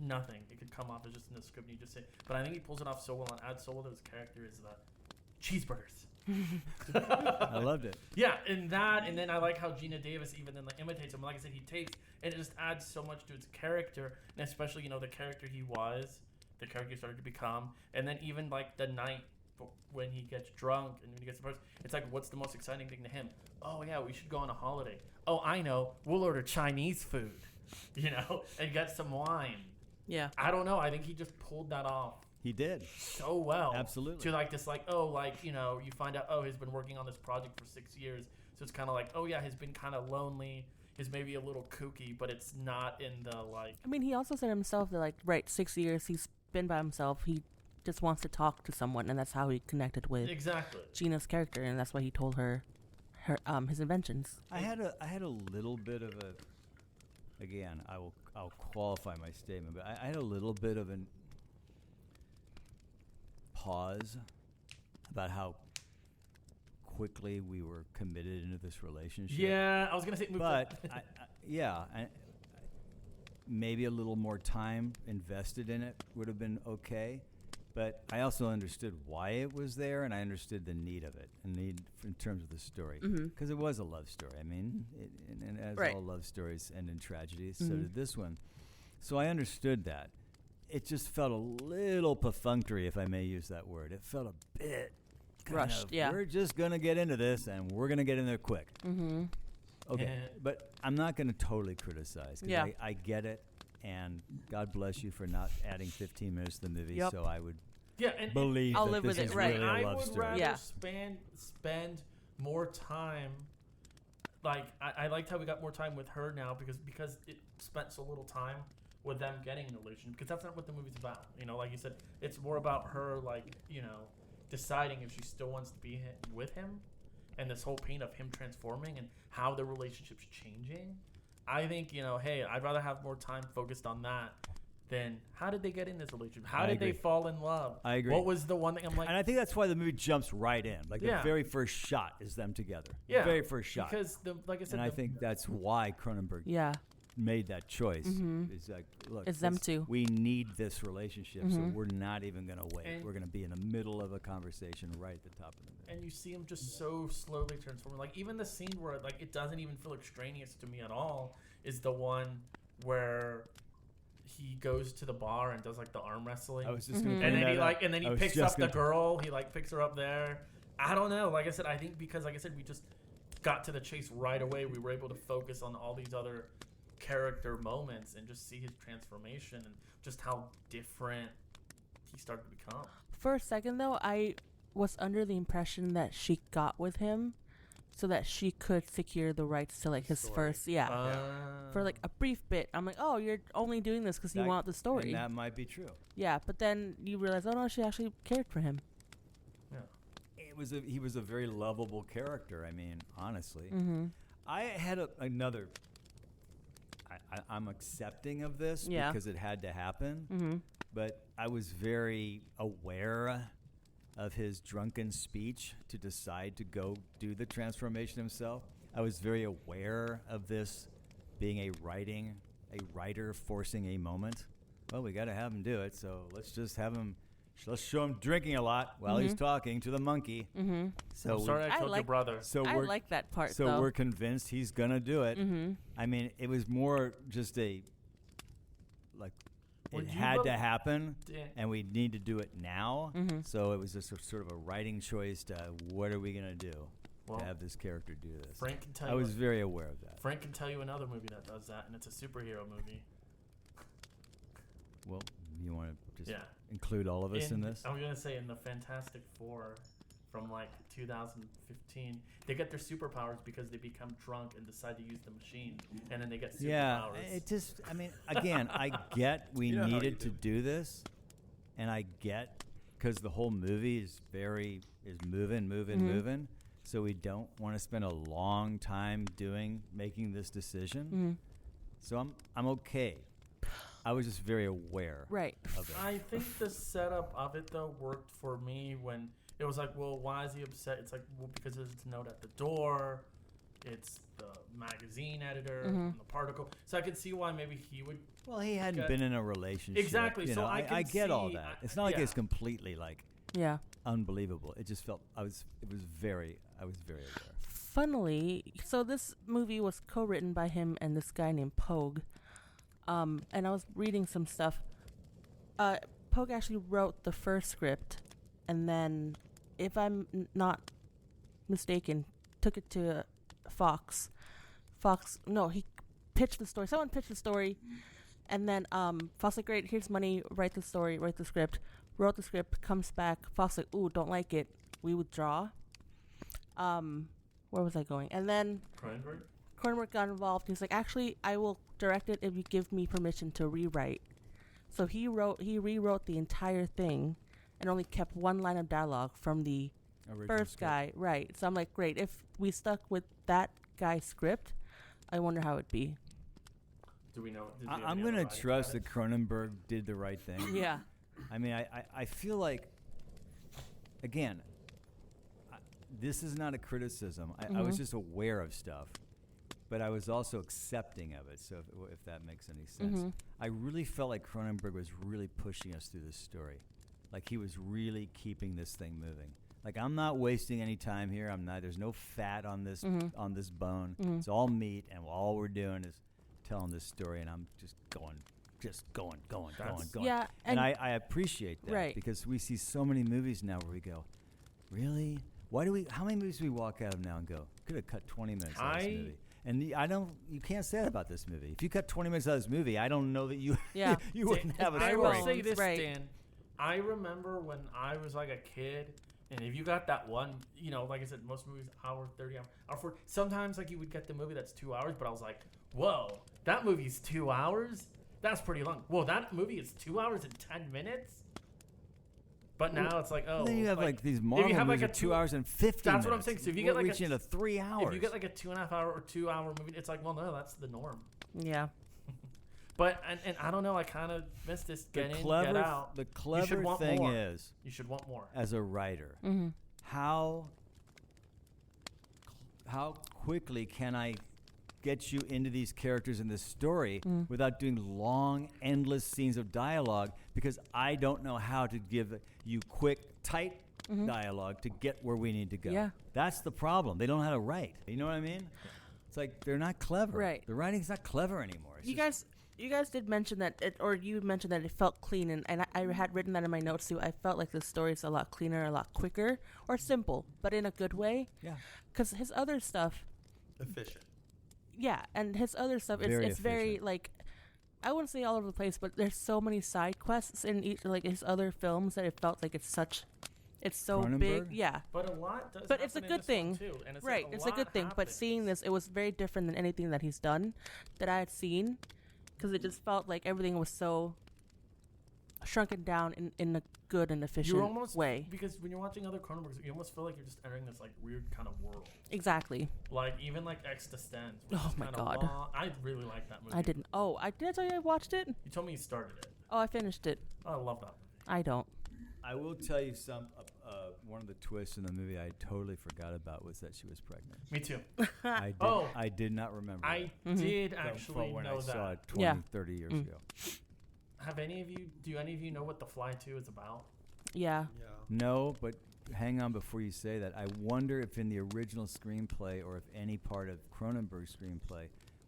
nothing, it could come off as just in the script and you just say. But I think he pulls it off so well and adds so well to his character is the cheeseburgers. I loved it. Yeah, and then I like how Geena Davis even then like imitates him. Like I said, he takes and it just adds so much to his character, and especially the character he was, the character he started to become, and then even like the night when he gets drunk and when he gets the person, it's like what's the most exciting thing to him? Oh yeah, we should go on a holiday. Oh, I know, we'll order Chinese food, and get some wine. Yeah. I don't know. I think he just pulled that off He did. so well. Absolutely. To like this, you find out, he's been working on this project for 6 years. So it's kind of like, oh yeah, he's been kind of lonely. He's maybe a little kooky, but it's not in the like. I mean, he also said himself that 6 years he's been by himself. He just wants to talk to someone, and that's how he connected with Exactly. Gina's character, and that's why he told her his inventions. I had a little bit of a. Again, I'll qualify my statement, but I had a little bit of an pause about how quickly we were committed into this relationship. Yeah, I was gonna say. But maybe a little more time invested in it would have been okay. But I also understood why it was there, and I understood the need of it, in terms of the story, because it was a love story. I mean, and as Right. all love stories end in tragedies, so did this one. So I understood that. It just felt a little perfunctory, if I may use that word. It felt a bit rushed. Yeah. We're just gonna get into this, and we're gonna get in there quick. Mm-hmm. Okay, And- but I'm not gonna totally criticize. 'Cause Yeah. I get it, and God bless you for not adding 15 minutes to the movie. Yep. So I would Yeah, and believe I'll that live this with it, is right. really I a love would story. rather Yeah. spend more time. Like I liked how we got more time with her now because it spent so little time with them getting in a relationship, because that's not what the movie's about. You know, like you said, it's more about her, like, you know, deciding if she still wants to be with him, and this whole pain of him transforming and how the relationship's changing. I think, you know, hey, I'd rather have more time focused on that than how did they get in this relationship? How I did they agree. fall in love? I agree. What was the one thing I'm like? And I think that's why the movie jumps right in. Like Yeah. the very first shot is them together. Yeah, The very first shot. because like I said, And I think that's why Cronenberg Yeah. made that choice. Mhm. It's like, look, It's them this- two. We need this relationship, so Mhm. we're not even going to wait. And- We're going to be in the middle of a conversation right at the top of the movie. and you see him just so slowly transforming. Like even the scene where like it doesn't even feel extraneous to me at all is the one where he goes to the bar and does like the arm wrestling. I was just Mhm. going to and bring then he that like up. and then I he was picks just up the gonna- girl. He like picks her up there. I don't know. Like I said, I think because like I said, we just got to the chase right away. We were able to focus on all these other character moments and just see his transformation and just how different he started to become. For a second, though, I was under the impression that she got with him so that she could secure the rights to, like, his Story. first, for, like, a brief bit. I'm like, oh, you're only doing this because you That- want the story. And that might be true. Yeah, but then you realize, oh, no, she actually cared for him. He was a very lovable character. I mean, honestly. Mm-hmm. I had another. I'm accepting of this Yeah. because it had to happen, Mm-hmm. but I was very aware of his drunken speech to decide to go do the transformation himself. I was very aware of this being a writer forcing a moment. Well, we got to have him do it, so let's just have him. Let's show him drinking a lot while he's Mhm. talking to the monkey. Mm-hmm. So I'm sorry I I killed your like- brother. so I we're like that part, so though. we're convinced he's gonna do it. Mm-hmm. I mean, it was more just a like Would it you had bel- to happen, Dan- and we need to do it now. Mm-hmm. So it was just sort of a writing choice to what are we gonna do Well, to have this character do this. Frank can tell I you. was very aware of that. Frank can tell you another movie that does that, and it's a superhero movie. Well, you want to just Yeah. include all of us in this? I'm gonna say in the Fantastic Four from like 2015, they get their superpowers because they become drunk and decide to use the machine, and then they get superpowers. Yeah, it just. I mean, again, I get we You know how you needed to do. do this, and I get because the whole movie is moving, Mhm. moving. So we don't want to spend a long time making this decision. Mm-hmm. So I'm okay. I was just very aware Right. of it. I think the setup of it though worked for me when it was like, well, why is he upset? It's like, well, because there's a note at the door. It's the magazine editor Mhm. and the particle. So I could see why maybe he would. Well, he hadn't Okay. been in a relationship. Exactly, You so know, I I can get all see- that. It's not like yeah. it's completely like Yeah. unbelievable. It just felt I was very aware. Funnily, so this movie was co-written by him and this guy named Pogue. And I was reading some stuff. Pogue actually wrote the first script, and then, if I'm not mistaken, took it to Fox. He pitched the story. Someone pitched the story, and then Fox like, great, here's money, write the story, write the script. Wrote the script, comes back. Fox like, ooh, don't like it. We withdraw. Where was I going? And then Cronenberg? Cronenberg got involved. He's like, actually, I will direct it if you give me permission to rewrite. So he rewrote the entire thing, and only kept one line of dialogue from the Original first script. guy. Right. So I'm like, great. If we stuck with that guy's script, I wonder how it'd be. Do we know? Did we have I'm any going other to trust that writing Cronenberg did the right thing. Yeah. I mean, I feel like, again, this is not a criticism. I was Mhm. just aware of stuff, but I was also accepting of it. So if that makes any sense, Mhm. I really felt like Cronenberg was really pushing us through this story, like he was really keeping this thing moving. Like I'm not wasting any time here. I'm not. There's no fat on this Mhm. on this bone. Mhm. It's all meat, and all we're doing is telling this story, and I'm just going. That's- Going. Yeah. And I appreciate that Right. because we see so many movies now where we go, Really? Why do we? How many movies do we walk out of now and go, could have cut 20 minutes out of this movie? And I don't. You can't say that about this movie. If you cut 20 minutes out of this movie, I don't know that you. Yeah. you wouldn't have a I story. will say this, Right. Dan. I remember when I was like a kid, and if you got that one, like I said, most movies hour 30, hour 40. Sometimes like you would get the movie that's 2 hours, but I was like, whoa, that movie's 2 hours. That's pretty long. Whoa, that movie is 2 hours and 10 minutes. But now it's like, oh. And then you have like these Marvel have, movies like, of 2 hours and 50 minutes. That's what I'm saying. So if you get We're like reaching into 3 hours. If you get like a 2.5 hour or 2 hour movie, it's like, well, no, that's the norm. Yeah. But and I don't know, I kind of miss this get in, clever, get out. The clever thing more. is, you should want more. as a writer, Mm-hmm. how quickly can I get you into these characters in this story without doing long, endless scenes of dialogue? Because I don't know how to give you quick, tight dialogue to get where we need to go. Yeah. That's the problem. They don't know how to write. You know what I mean? It's like they're not clever. Right. The writing's not clever anymore. It's You guys did mention that, you mentioned that it felt clean, and I had written that in my notes too. I felt like the story's a lot cleaner, a lot quicker, or simple, but in a good way. Yeah. Because his other stuff, Efficient. yeah, and his other stuff, it's very efficient. like, I wouldn't say all over the place, but there's so many side quests in each, like his other films, that it felt like it's so big. Cronenberg? Yeah. But a lot does But it's a happen in good this one, thing. too, and Right, it's a good thing. But seeing this, it was very different than anything that he's done that I had seen, because it just felt like everything was so shrunken down in a good and efficient you're almost way. Because when you're watching other Cronenbergs, you almost feel like you're just entering this like weird kind of world. Exactly. Like even like Existence. Oh my God. Long. I really like that movie. I didn't. Oh, did I tell you I watched it? You told me you started it. Oh, I finished it. Oh, I love that movie. I don't. I will tell you one of the twists in the movie I totally forgot about was that she was pregnant. Me too. I did not remember I that did from actually when know I saw that. it 20, Yeah. 30 years ago. Do any of you know what The Fly 2 is about? Yeah. Yeah. No, but hang on before you say that. I wonder if in the original screenplay or if any part of Cronenberg's screenplay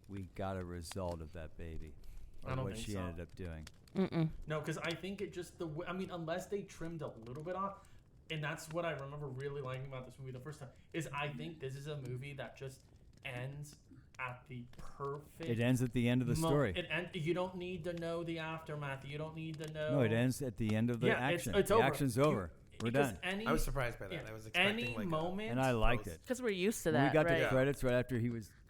we got a result of that baby or I don't what think she so. ended up doing. No, because I think it just unless they trimmed a little bit off, and that's what I remember really liking about this movie the first time, is I think this is a movie that just ends at the perfect. It ends at the end of the story. You don't need to know the aftermath. You don't need to know. No, it ends at the end of the Yeah, action. it's the over. action's over. We're Because done. I was surprised by that. yeah, I was expecting any like moment. And I liked it. Because we're used to When that, we got right? the credits right after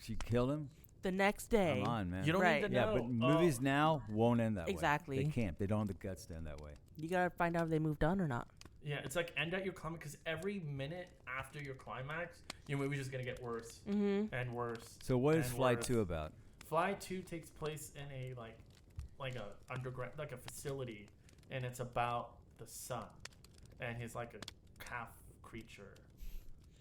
she killed him. The next day. Come on, man. You don't Right. need to Yeah, know. but movies now won't end that Exactly. way. They can't. They don't have the guts to end that way. You gotta find out if they moved on or not. Yeah, it's like end at your climax because every minute after your climax, your movie's just gonna get worse and worse. So what is and Flight worse. 2 about? Fly 2 takes place in a like a underground like a facility, and it's about the sun, and he's like a calf creature.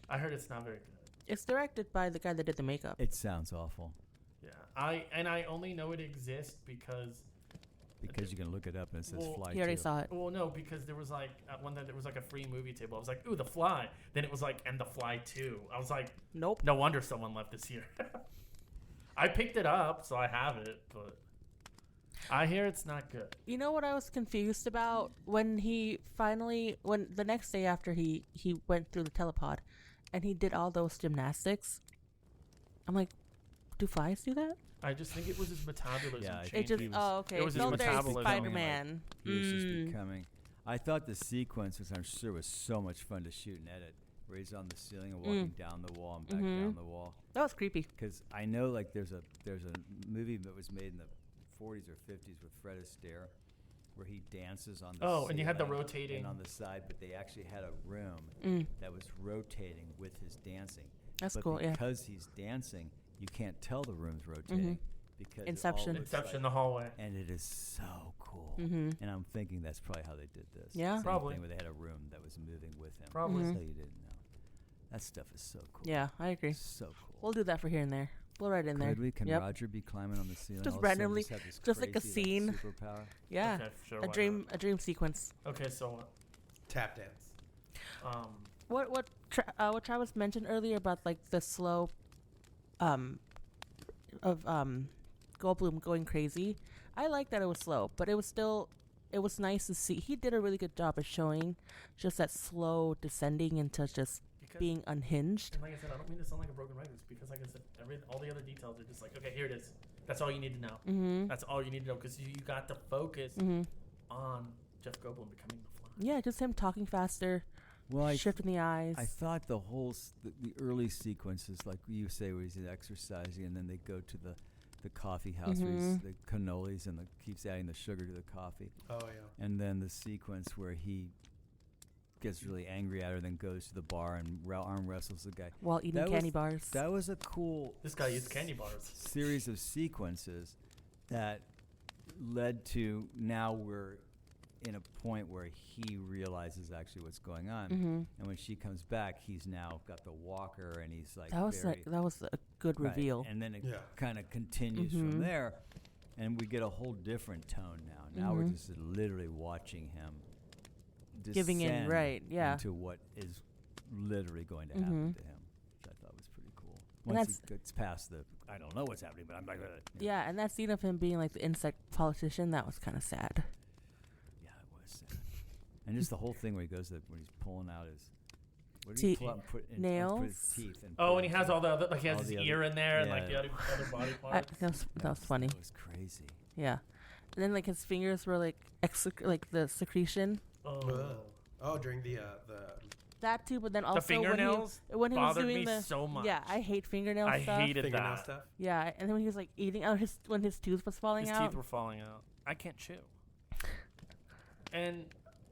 I heard it's not very good. It's directed by the guy that did the makeup. It sounds awful. Yeah, I only know it exists because Because you can look it up and it says Well, Fly 2. He already saw it. well no because there was like at one time there was like a free movie table. I was like, ooh, The Fly. Then it was like and The Fly 2. I was like, Nope. no wonder someone left this here. I picked it up, so I have it, but I hear it's not good. You know what I was confused about when the next day after he went through the telepod and he did all those gymnastics. I'm like, do flies do that? I just think it was his metabolism. Yeah, I changing. think It just he was- okay. it was his No, there's metabolism. Spider-Man. He was just becoming. I thought the sequence, which I'm sure was so much fun to shoot and edit, where he's on the ceiling and walking down the wall and back down the wall. That was creepy. Because I know like there's a movie that was made in the 40s or 50s with Fred Astaire, where he dances on the Oh, and you had the ceiling rotating. and on the side, but they actually had a room that was rotating with his dancing. That's but cool, yeah. because he's dancing, you can't tell the room's rotating because Inception. it all looks Inception, the like, hallway. and it is so cool. Mm-hmm. And I'm thinking that's probably how they did this. Yeah. Same Probably. thing where they had a room that was moving with him. Probably. So you didn't know. That stuff is so cool. Yeah, I agree. So cool. We'll do that for here and there. We'll write it in there. Could we? Can Yep. Roger be climbing on the ceiling? Just all of a sudden randomly, have this just like a crazy, scene. superpower? Yeah. Okay, sure, a why dream sequence. not? Okay, so tap dance. What Travis mentioned earlier about like the slow of Goldblum going crazy. I like that it was slow, but it was still it was nice to see. He did a really good job of showing just that slow descending into just Because, being unhinged. and like I said, I don't mean to sound like a broken record. It's because, like I said, all the other details are just like, okay, here it is. That's all you need to know. Mm-hmm. That's all you need to know because you got to focus Mm-hmm. on Jeff Goldblum becoming the Fly. Yeah, just him talking faster, Well, shifting the eyes. I thought the whole the early sequences, like you say, where he's exercising, and then they go to the coffee house where he's the cannolis and keeps adding the sugar to the coffee, Oh yeah. and then the sequence where he gets really angry at her, then goes to the bar and arm wrestles the guy. while eating that candy was- bars. That was a cool This guy eats candy bars. series of sequences that led to now we're in a point where he realizes actually what's going on. Mm-hmm. And when she comes back, he's now got the walker, and he's like That was very, that was a good right. reveal. And then it Yeah. kind of continues Mhm. from there, and we get a whole different tone now. Now we're Mhm. just literally watching him Giving in, descend right, yeah. into what is literally going to Mhm. happen to him, which I thought was pretty cool. And Once he gets past the, I don't know what's happening, but I'm not gonna. Yeah, and that scene of him being like the insect politician, that was kind of sad. Yeah, it was sad. And just the whole thing where he goes to, when he's pulling out his, what did Teeth. he pull out and put in, put his Nails? teeth? And Oh, put and he it has in- all the other, like he has all his the ear other- in there and like the yeah. other body parts. That was funny. That was crazy. Yeah, and then like his fingers were like like the secretion. Oh. Oh, during the That too, but then also The fingernails when he was bothered doing me the so much. yeah, I hate fingernail I stuff. hated fingernail that. stuff. Yeah, and then when he was like eating out when his tooth was falling His out. teeth were falling out. I can't chew. And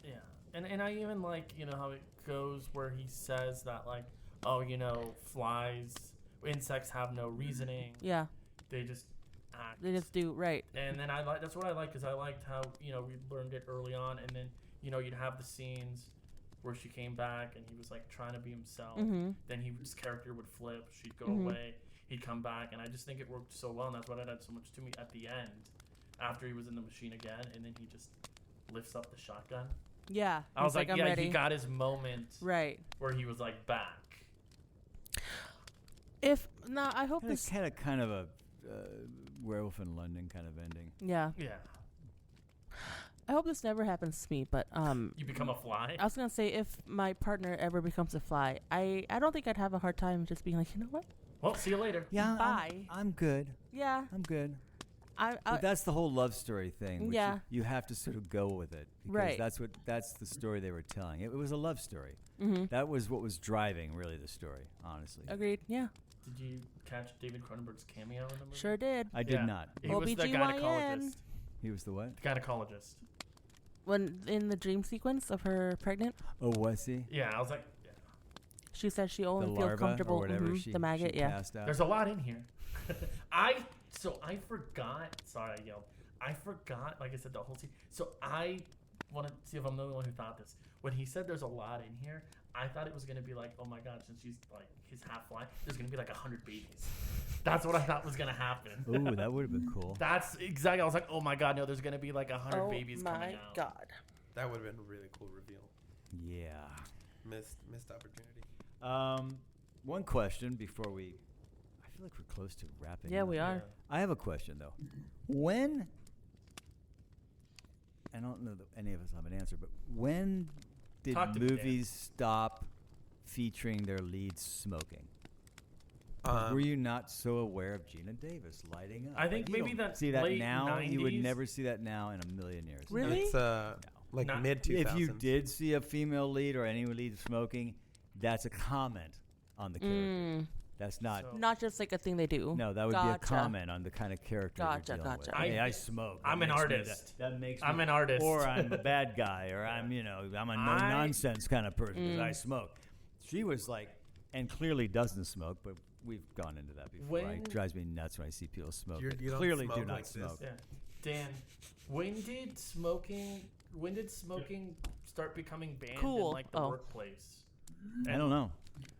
yeah, and I even like how it goes where he says that like, oh, flies, insects have no reasoning. Yeah, They just act. they just do right. And then that's what I like, because I liked how we learned it early on, and then you'd have the scenes where she came back and he was like trying to be himself. Mm-hmm. Then his character would flip, she'd go Mhm. away, he'd come back, and I just think it worked so well, and that's what it had so much to me at the end, after he was in the machine again, and then he just lifts up the shotgun. Yeah, I was like, I'm yeah, ready. he got his moment Right. where he was like back. I hope this. Had a kind of a Werewolf in London kind of ending. Yeah, Yeah, I hope this never happens to me. But you become a fly. I was gonna say if my partner ever becomes a fly, I don't think I'd have a hard time just being like, you know what? Well, see you later. Yeah, Bye. I'm good. Yeah, I'm good. I But that's the whole love story thing. Which Yeah. you have to sort of go with it, because Right. that's the story they were telling. It was a love story. mm-hmm. That was what was driving really the story, honestly. Agreed. Yeah, Did you catch David Cronenberg's cameo in the movie? sure did. I did not. He was the OBGYN. gynecologist. He was the what? The gynecologist. When in the dream sequence of her pregnant, Oh, was he? Yeah, I was like, yeah. she said she The only feels larva comfortable. or whatever mhm, she, the maggot. she Yeah. passed out. There's a lot in here. I forgot. Sorry, I yelled. I forgot. Like I said, the whole scene. So I want to see if I'm the only one who thought this. When he said there's a lot in here, I thought it was gonna be like, oh my god, since she's like his half fly, there's gonna be like 100 babies. That's what I thought was gonna happen. Ooh, that would have been cool. That's exactly. I was like, oh my god, no, there's gonna be like 100 Oh babies my coming out. god. That would have been a really cool reveal. Yeah. Missed opportunity. One question before we. I feel like we're close to wrapping. Yeah, up. we are. I have a question though. When? I don't know that any of us have an answer, but when did Talk to me, Dan. movies stop featuring their leads smoking? Um, Were you not so aware of Geena Davis lighting up? I think You maybe don't that see that late now. You would 90s. never see that now in a million years. Really? It's like Not- mid 2000s. If you did see a female lead or any lead smoking, that's a comment on the character. Mm, That's not. So- not just like a thing they do. No, that would be a Gotcha. comment on the kind of character Gotcha, you're dealing gotcha. with. Hey, I smoke. That I'm an makes me artist. That makes me. I'm an artist. Or I'm a bad guy, or I'm I'm a no nonsense kind of person because I smoke. She was like, and clearly doesn't smoke, but we've gone into that before. When- It drives me nuts when I see people smoke. You that don't clearly smoke do not like this. smoke. Yeah, Dan, when did smoking start becoming banned Cool. in like the Oh. workplace? I don't know.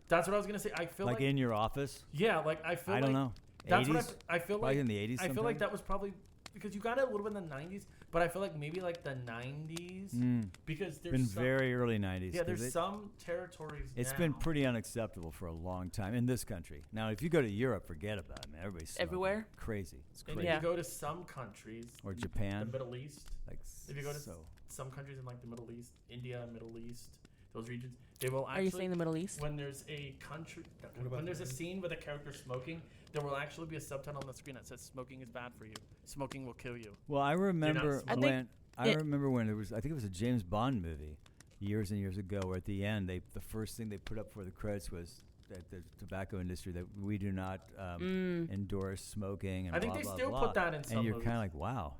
That's what I was gonna say. I feel Like in your office? yeah, like I feel I don't like know. that's 80s? what I feel Probably like in the 80s I feel like sometime? that was probably because you got it a little bit in the 90s, but I feel like maybe like the 90s because there's been some, very early 90s. yeah, there's some territories. It's now. been pretty unacceptable for a long time in this country. Now, if you go to Europe, forget about it, man. Everybody's smoking. Everywhere? Crazy. It's And crazy. if you go to some countries, Or the Japan. Middle East, Like if you go to so. some countries in like the Middle East, India, Middle East, those regions, they will actually. Are you saying the Middle East? When there's a country, about when there's a the- scene with a character smoking, there will actually be a subtitle on the screen that says "Smoking is bad for you. Smoking will kill you." Well, I remember I think when there was, I think it was a James Bond movie years and years ago, where at the end the first thing they put up for the credits was that the tobacco industry, that we do not endorse smoking and I think blah, they blah, still blah. put that in some and you're movies. kind of like, wow,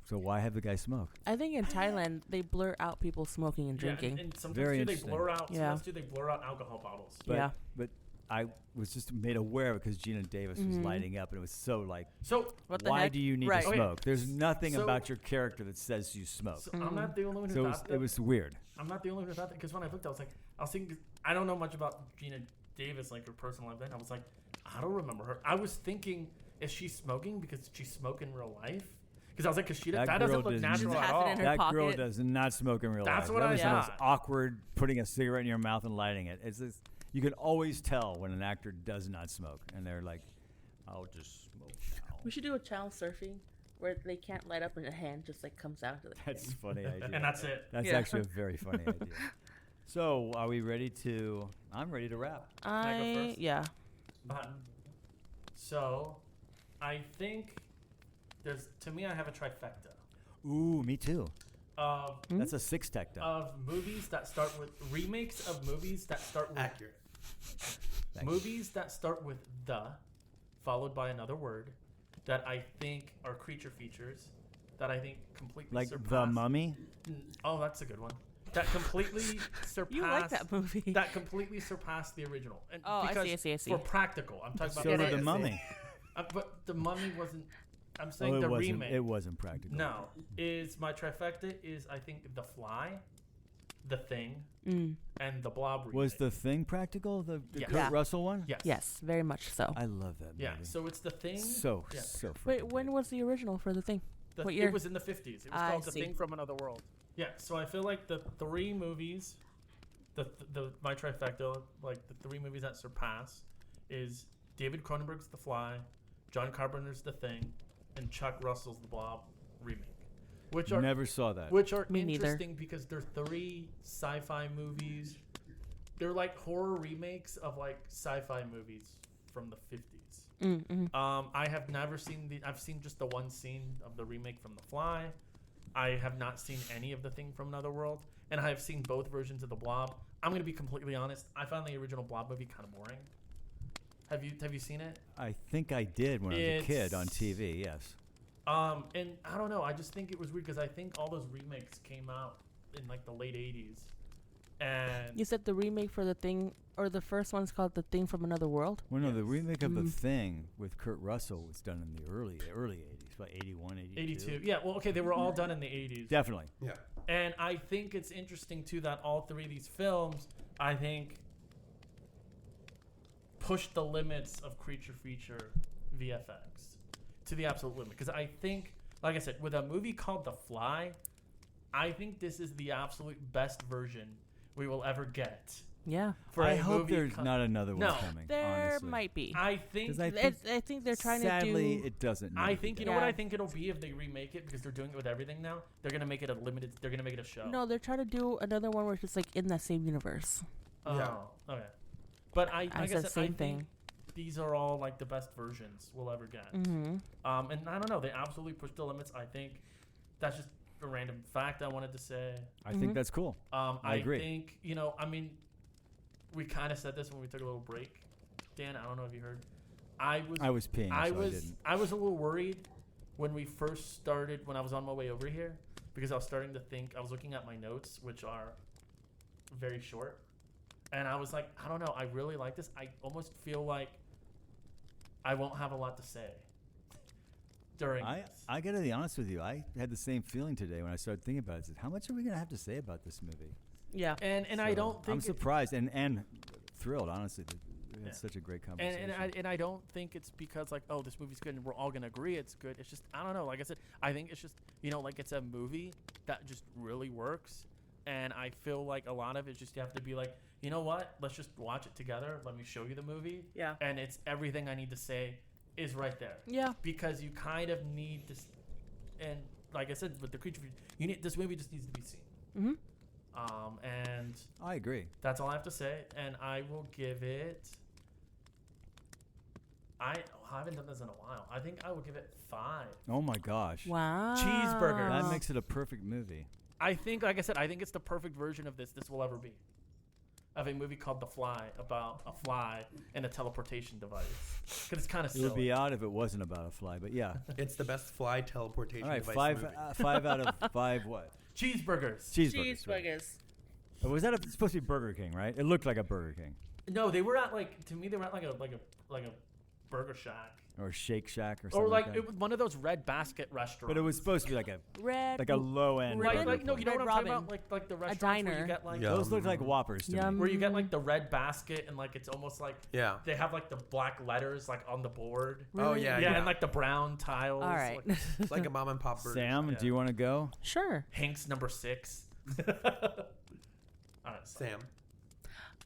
so why have the guy smoke? I think in Thailand they blur out people smoking and Yeah, drinking. and sometimes Very too, they interesting. blur out. Yeah. Sometimes too, they blur out alcohol bottles. But, Yeah. but I was just made aware because Geena Davis was lighting up, and it was so like, So, What the why heck? do you need Right. to Okay, smoke? There's nothing so- about your character that says you smoke. so I'm not the only one who So thought that. it was weird. I'm not the only one who thought that because when I looked, I was thinking, I don't know much about Geena Davis, like her personal life. Then I was like, I don't remember her. I was thinking, is she smoking because she smoked in real life? Because I was like, because That that girl doesn't look does natural not- at Have it all. in her That girl pocket. does not smoke in real That's life. what that I was the most thought. awkward, putting a cigarette in your mouth and lighting it. It's just, you can always tell when an actor does not smoke, and they're like, "I'll just smoke now." We should do a channel surfing where they can't light up and a hand just like comes out of the That's a funny idea. And that's it. That's Yeah. actually a very funny idea. So, are we ready to? I'm ready to wrap. I go first? Yeah. So, I think to me, I have a trifecta Ooh, me too. of That's a six tech though. movies that start with remakes of movies that start with Accurate. Thank you. movies that start with the, followed by another word, that I think are creature features, that I think completely Like surpass. The Mummy. Oh, that's a good one. That completely surpass. You like that movie. That completely surpassed the original. And Oh, I because see, I see. For practical, I'm talking So about. did it. The Mummy. But the Mummy wasn't. I'm saying Oh, the it wasn't. remake. It wasn't practical. No, is my trifecta is I think The Fly, The Thing, Mm. and The Blob remake. Was The Thing practical? The Yes. Kurt Yeah. Russell one? Yes. Yes, very much so. I love that movie. Yeah. So it's The Thing. So yeah. so. Wait, freaking when good. was the original for the thing? The, What year? It was in the 50s. It was I called The see. Thing from Another World. Yeah. So I feel like the three movies, my trifecta, like the three movies that surpass, is David Cronenberg's The Fly, John Carpenter's The Thing, and Chuck Russell's The Blob remake, which are Never saw that. which are Me neither. interesting because they're three sci-fi movies. They're like horror remakes of like sci-fi movies from the 50s. I have never seen I've seen just the one scene of the remake from The Fly. I have not seen any of The Thing from Another World, and I have seen both versions of The Blob. I'm gonna be completely honest. I found the original Blob movie kind of boring. Have you seen it? I think I did when I was a kid on It's- TV. Yes. And I don't know. I just think it was weird because I think all those remakes came out in like the late 80s, and You said the remake for the thing, or the first one's called The Thing from Another World? Well, no, the Yes. remake of The Mm. Thing with Kurt Russell was done in the early 80s, about 81, 82. 82. Yeah, well, okay, they were all done in the 80s. Definitely. Yeah. And I think it's interesting, too, that all three of these films, I think, push the limits of creature feature VFX to the absolute limit. Because I think, like I said, with a movie called The Fly, I think this is the absolute best version we will ever get. Yeah. For I a hope movie there's not another one No. coming. There honestly. might be. I think 'Cause I I think they're trying Sadly, to do. it doesn't. need I to think be you know done. what Yeah. I think it'll be if they remake it because they're doing it with everything now. They're gonna make it a limited. They're gonna make it a show. No, they're trying to do another one where it's just like in that same universe. Oh, Yeah. okay. But like I said said, same I think thing. these are all like the best versions we'll ever get. Mm-hmm. And I don't know. They absolutely push the limits. I think that's just a random fact I wanted to say. I think that's cool. I agree. think I mean, we kind of said this when we took a little break. Dan, I don't know if you heard. I was peeing, I so was I didn't. I was a little worried when we first started when I was on my way over here because I was starting to think I was looking at my notes which are very short and I was like I don't know I really like this. I almost feel like I won't have a lot to say during this. I gotta be honest with you. I had the same feeling today when I started thinking about it. I said, how much are we gonna have to say about this movie? Yeah. And I So, don't think I'm surprised and thrilled. Honestly, It's such a great conversation. And I don't think it's because like, oh, this movie's good and we're all gonna agree it's good. It's just, I don't know. Like I said, I think it's just, like it's a movie that just really works. And I feel like a lot of it just, you have to be like, you know what? Let's just watch it together. Let me show you the movie. Yeah. And it's everything I need to say is right there. Yeah. Because you kind of need to, and like I said, with the creature, this movie just needs to be seen. Mm-hmm. And I agree. that's all I have to say. And I will give it. I haven't done this in a while. I think I will give it 5. Oh my gosh. Wow. Cheeseburger. That makes it a perfect movie. I think, like I said, I think it's the perfect version of this will ever be. Of a movie called The Fly, about a fly and a teleportation device. Because it's kind of silly. It would be odd if it wasn't about a fly, but yeah. It's the best fly teleportation All right, device movie. 5 out of 5 what? Cheeseburgers. Cheeseburgers. Right. Was that supposed to be Burger King, right? It looked like a Burger King. No, they were at to me they were at like a Burger Shack. Or Shake Shack or something Or like that. it was one of those red basket restaurants. But it was supposed to be like a low end. Like, burger no, you know place. what I'm Red talking Robin. about? Like the A restaurants where diner. you get like Yeah. Those look like Whoppers to Yum. me. where you get like the red basket and like it's almost like Yeah. they have like the black letters like on the board. Oh, Really? yeah, Yeah, and like the brown tiles. All right. Like It's like a mom and pop burger. Sam, Yeah. do you want to go? Sure. Hank's number 6. All right, Sam.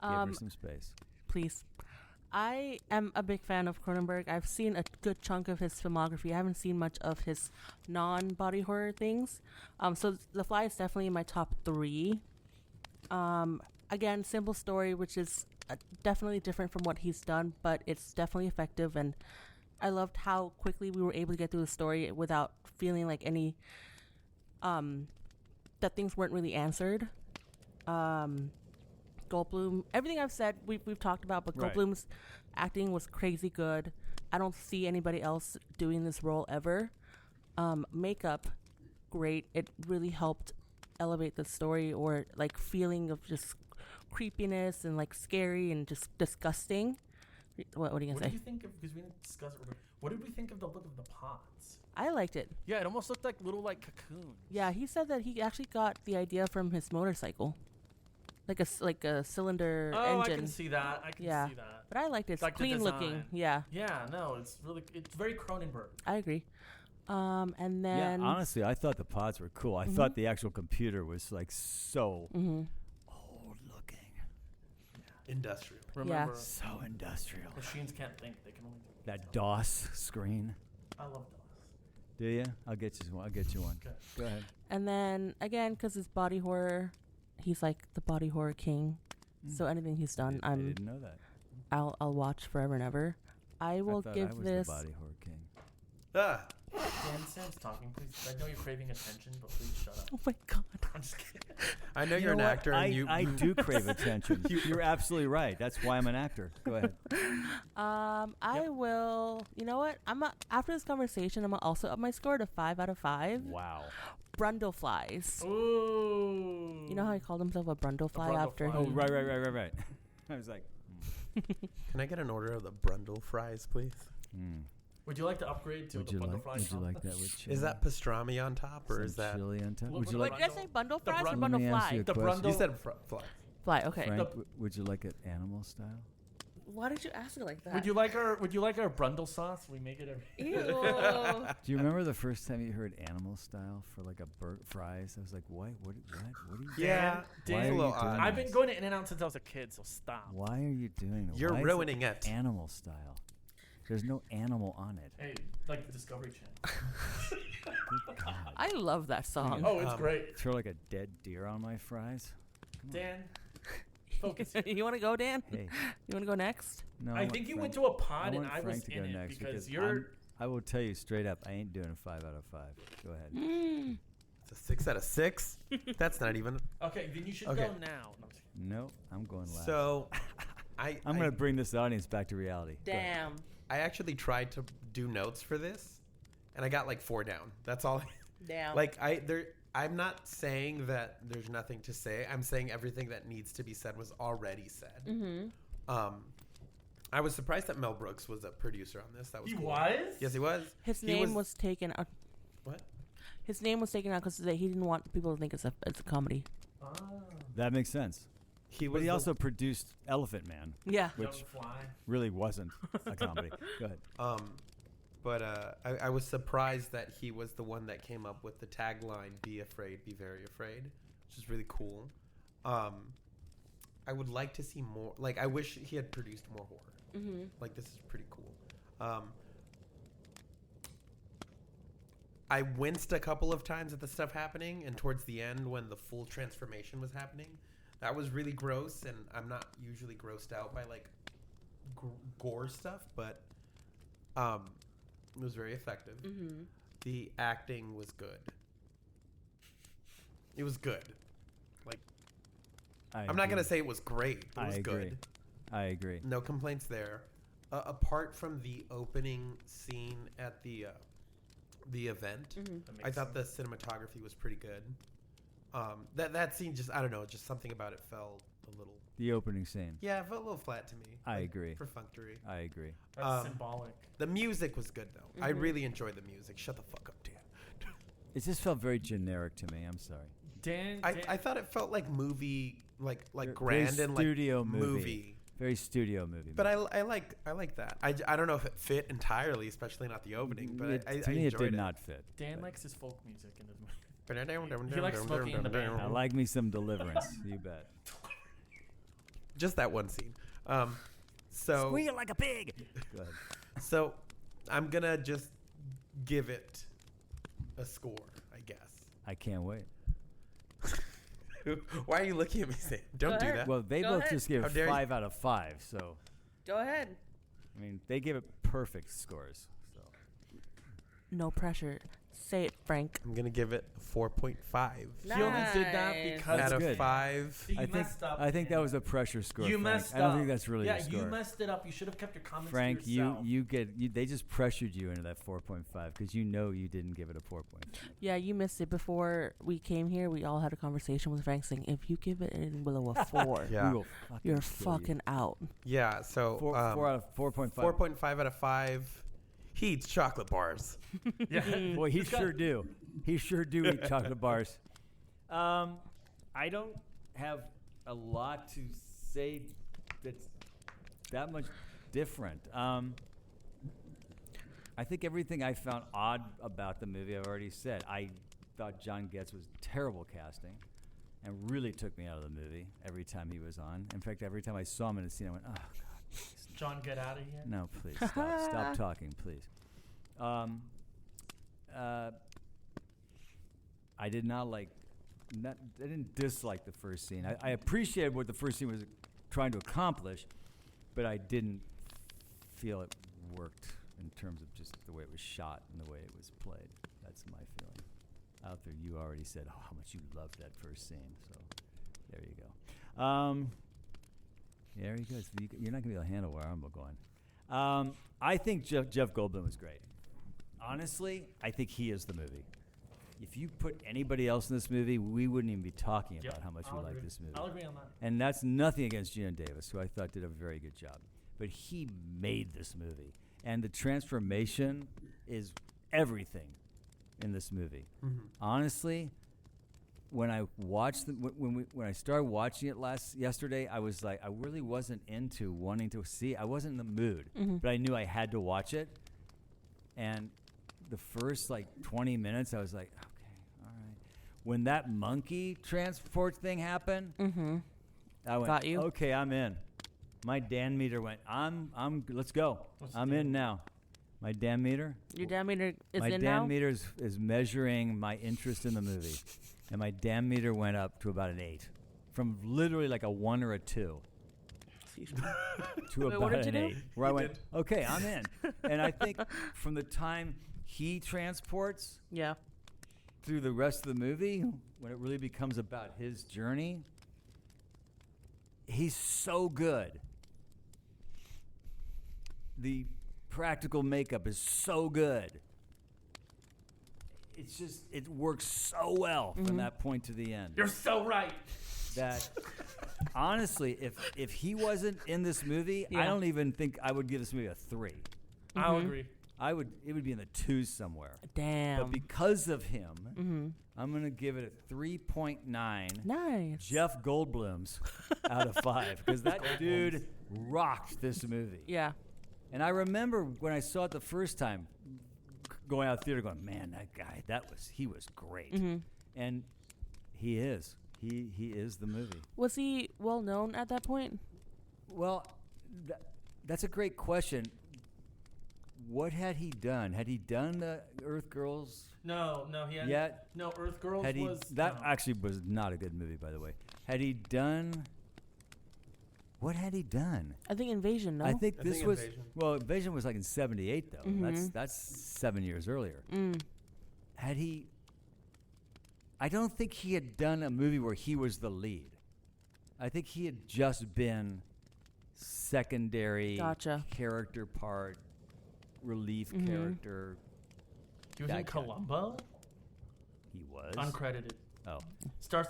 Give her some space. Please. I am a big fan of Cronenberg. I've seen a good chunk of his filmography. I haven't seen much of his non-body horror things. So The Fly is definitely in my top 3. Again, simple story, which is definitely different from what he's done, but it's definitely effective. And I loved how quickly we were able to get through the story without feeling like any that things weren't really answered. Goldblum, everything I've said, we've talked about, but Right. Goldblum's acting was crazy good. I don't see anybody else doing this role ever. Makeup, great. It really helped elevate the story, or like feeling of just creepiness and like scary and just disgusting. What are you What gonna did you say? think of? Because we didn't discuss it. What did we think of the look of the pots? I liked it. Yeah, it almost looked like little like cocoons. Yeah, he said that he actually got the idea from his motorcycle, like a cylinder Oh, engine. I can see that. I can Yeah. see that. But I liked it. It's Like the clean looking. design. Yeah, Yeah, no, it's very Cronenberg. I agree. And then Yeah, honestly, I thought the pods were cool. I thought the actual computer was like so old looking. Industrial. Remember, So industrial. machines can't think; they can only do it That themselves. DOS screen. I love DOS. Do you? I'll get you one. Okay. Go ahead. And then again, because it's body horror, he's like the body horror king. So anything he's done, I didn't know that. I'll watch forever and ever. I will I thought give I was this. the body horror king. Ah. Dan, Sam's talking. Please, I know you're craving attention, but please shut up. Oh my god! I'm just kidding. I know You you're an know what? actor, I, and you. I do crave attention. You're absolutely right. That's why I'm an actor. Go ahead. I will. You know what? After this conversation, I'm gonna also up my score to 5 out of 5. Wow. Brundleflies. Ooh. You know how he called himself a brundlefly after brundlefly. Oh, he. right. I was like, Can I get an order of the Brundle fries, please? Would you like to upgrade to would the you butterfly? like? Would you like that complex? with chili? Is that pastrami on top, or Some is that? chili on top? What Would you would like? I Wait, did I say bundle The fries or brundle- Let me ask bundlefly? you a The question. brundle- You said fly. Fly. Okay. Frank, The- would you like it animal style? Why did you ask it like that? Would you like our Brundle sauce? We make it every. Ew. Do you remember the first time you heard animal style for like a fries? I was like, what? What are you? Yeah, Dan, it's a are little you doing odd. I've been going to In-N-Out since I was a kid, so stop. Why are you doing that? You're Why is ruining it. Animal style. There's no animal on it. Hey, like the Discovery Channel. Good God. I love that song. Oh, it's great. Throw like a dead deer on my fries? Dan, focus. You want to go, Dan? Hey, You want to go next? no. I want think you Frank- went to a pod and want I was Frank to go in it next because I'm- you're. I will tell you straight up, I ain't doing a 5 out of 5. Go ahead. It's a 6 out of 6. That's not even. Okay, then you should Okay. go now. No, I'm just kidding. No, I'm going last. So, I'm I'm going to bring this audience back to reality. Go ahead. Damn. I actually tried to do notes for this, and I got like 4 down. That's all. Damn. Like I'm not saying that there's nothing to say. I'm saying everything that needs to be said was already said. I was surprised that Mel Brooks was a producer on this. That was He cool. was? Yes, he was. His He name was taken out. What? His name was taken out because he didn't want people to think it's a comedy. Ah. That makes sense. He was But he the- also produced Elephant Man, Yeah. Young which Fly. really wasn't a comedy. Go ahead. But I was surprised that he was the one that came up with the tagline "Be afraid, be very afraid," which is really cool. I would like to see more. Like, I wish he had produced more horror. Mm-hmm. Like, this is pretty cool. I winced a couple of times at the stuff happening, and towards the end when the full transformation was happening, that was really gross. And I'm not usually grossed out by like gore stuff, but it was very effective. Mm-hmm. The acting was good. It was good. Like, I'm not gonna say it was great. It was good. I agree. No complaints there. Apart from the opening scene at the event, I thought the cinematography was pretty good. That scene just, I don't know, just something about it felt a little. The opening scene. Yeah, it felt a little flat to me. I agree. Perfunctory. I agree. That's symbolic. The music was good though. I really enjoyed the music. Shut the fuck up, Dan. It just felt very generic to me. I'm sorry. Dan, I thought it felt like movie, like Very grand and like studio movie. Very studio movie. But I like that. I don't know if it fit entirely, especially not the opening. But I to me, it enjoyed did not fit. Dan but likes his folk music in his movie. He likes smoking in the band. I like me some Deliverance. You bet. Just that one scene. So Squeal like a pig. Go ahead. So I'm gonna just give it a score, I guess. I can't wait. Why are you looking at me saying? Don't do ahead. that. Well, they Go both ahead. just gave How it dare you. 5 out of 5. So, Go ahead. I mean, they gave it perfect scores. So, No pressure. Say it, Frank. I'm gonna give it a 4.5 He only did that Nice. because out of good. 5. You I think messed up. I think Dan. that was a pressure score. You Frank. messed I don't up. think that's really yeah, a score. you messed it up. You should have kept your comments Frank, to yourself. they just pressured you into that 4.5 because you know you didn't give it a 4.5. Yeah, you missed it. Before we came here, we all had a conversation with Frank saying, if you give it anything below a 4, Yeah. We will fucking you're kill you. fucking out. Yeah. So 4 out of 4.5. 4.5 out of 5. He eats chocolate bars. yeah. Boy, he He's got- sure do. He sure do eat chocolate bars. I don't have a lot to say that's that much different. I think everything I found odd about the movie I've already said. I thought John Getz was terrible casting and really took me out of the movie every time he was on. In fact, every time I saw him in a scene, I went, oh, God. Please, John, get out of here. no, please, stop talking, please. I did not like. I didn't dislike the first scene. I appreciated what the first scene was trying to accomplish, but I didn't feel it worked in terms of just the way it was shot and the way it was played. That's my feeling. Out there, you already said how much you loved that first scene, so there you go. There you go. So you're not gonna be able to handle where I'm going. I think Jeff Goldblum was great. Honestly, I think he is the movie. If you put anybody else in this movie, we wouldn't even be talking about how much we like this movie. I'll agree on that. And that's nothing against Geena Davis, who I thought did a very good job. But he made this movie. And the transformation is everything in this movie. Honestly, when I watched when I started watching it yesterday, I was like, I really wasn't into wanting to see. I wasn't in the mood, but I knew I had to watch it. And the first 20 minutes, I was like, okay, all right. When that monkey transport thing happened, I went, Got you. okay, I'm in. My Dan meter went, let's go. What's I'm the in now. My Dan meter? Your Dan meter is My in Dan now? meter is measuring my interest in the movie. And my Dan meter went up to about an 8. From literally like a 1 or a 2 to Wait, what about did you an do? 8. Where I went, okay, I'm in. And I think from the time he transports Yeah. through the rest of the movie, when it really becomes about his journey, he's so good. The practical makeup is so good. It's just, it works so well from that point to the end. You're so right. That honestly, if he wasn't in this movie, I Yeah. don't even think I would give this movie a 3. I'll agree. It would be in the 2s somewhere. Damn. But because of him, I'm going to give it a 3.9. Nice. Jeff Goldblum's out of 5 because that dude rocked this movie. Yeah. And I remember when I saw it the first time, going out of the theater, going, "Man, that guy, he was great." And he is. He is the movie. Was he well known at that point? Well, that's a great question. What had he done? Had he done the Earth Girls? No, he hadn't. Yet? No, Earth Girls Had he? was That no. actually was not a good movie, by the way. Had he done? What had he done? I think Invasion, no? I think I this think was Invasion. well. Invasion was like in '78, though. That's 7 years earlier. Had he? I don't think he had done a movie where he was the lead. I think he had just been secondary Gotcha. character part, relief character. He was that in guy. Columbo. He was Uncredited. Oh,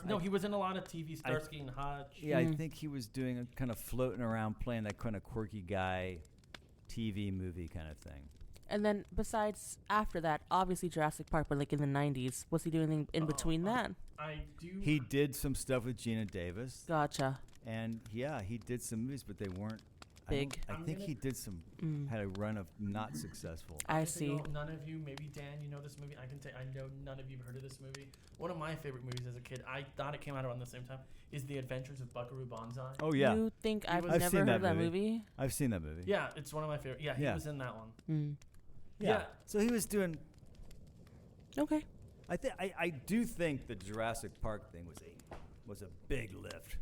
No, he was in a lot of TV. Starsky and Hutch. yeah. I think he was doing a kind of floating around, playing that kind of quirky guy, TV movie kind of thing. And then besides after that, obviously Jurassic Park, but like in the 90s, was he doing anything in between that? I do. He did some stuff with Geena Davis, Gotcha. and yeah, he did some movies, but they weren't Big. I think he did some. Had a run of not successful. I think see. None of you, maybe Dan, you know this movie. I can say I know none of you have heard of this movie. One of my favorite movies as a kid, I thought it came out around the same time, is The Adventures of Buckaroo Banzai. Oh yeah, You think I've I've never seen heard that of that movie. movie? I've seen that movie. Yeah, it's one of my favorite. Yeah, he Yeah. was in that one. Yeah. So he was doing. Okay. I do think the Jurassic Park thing was a big lift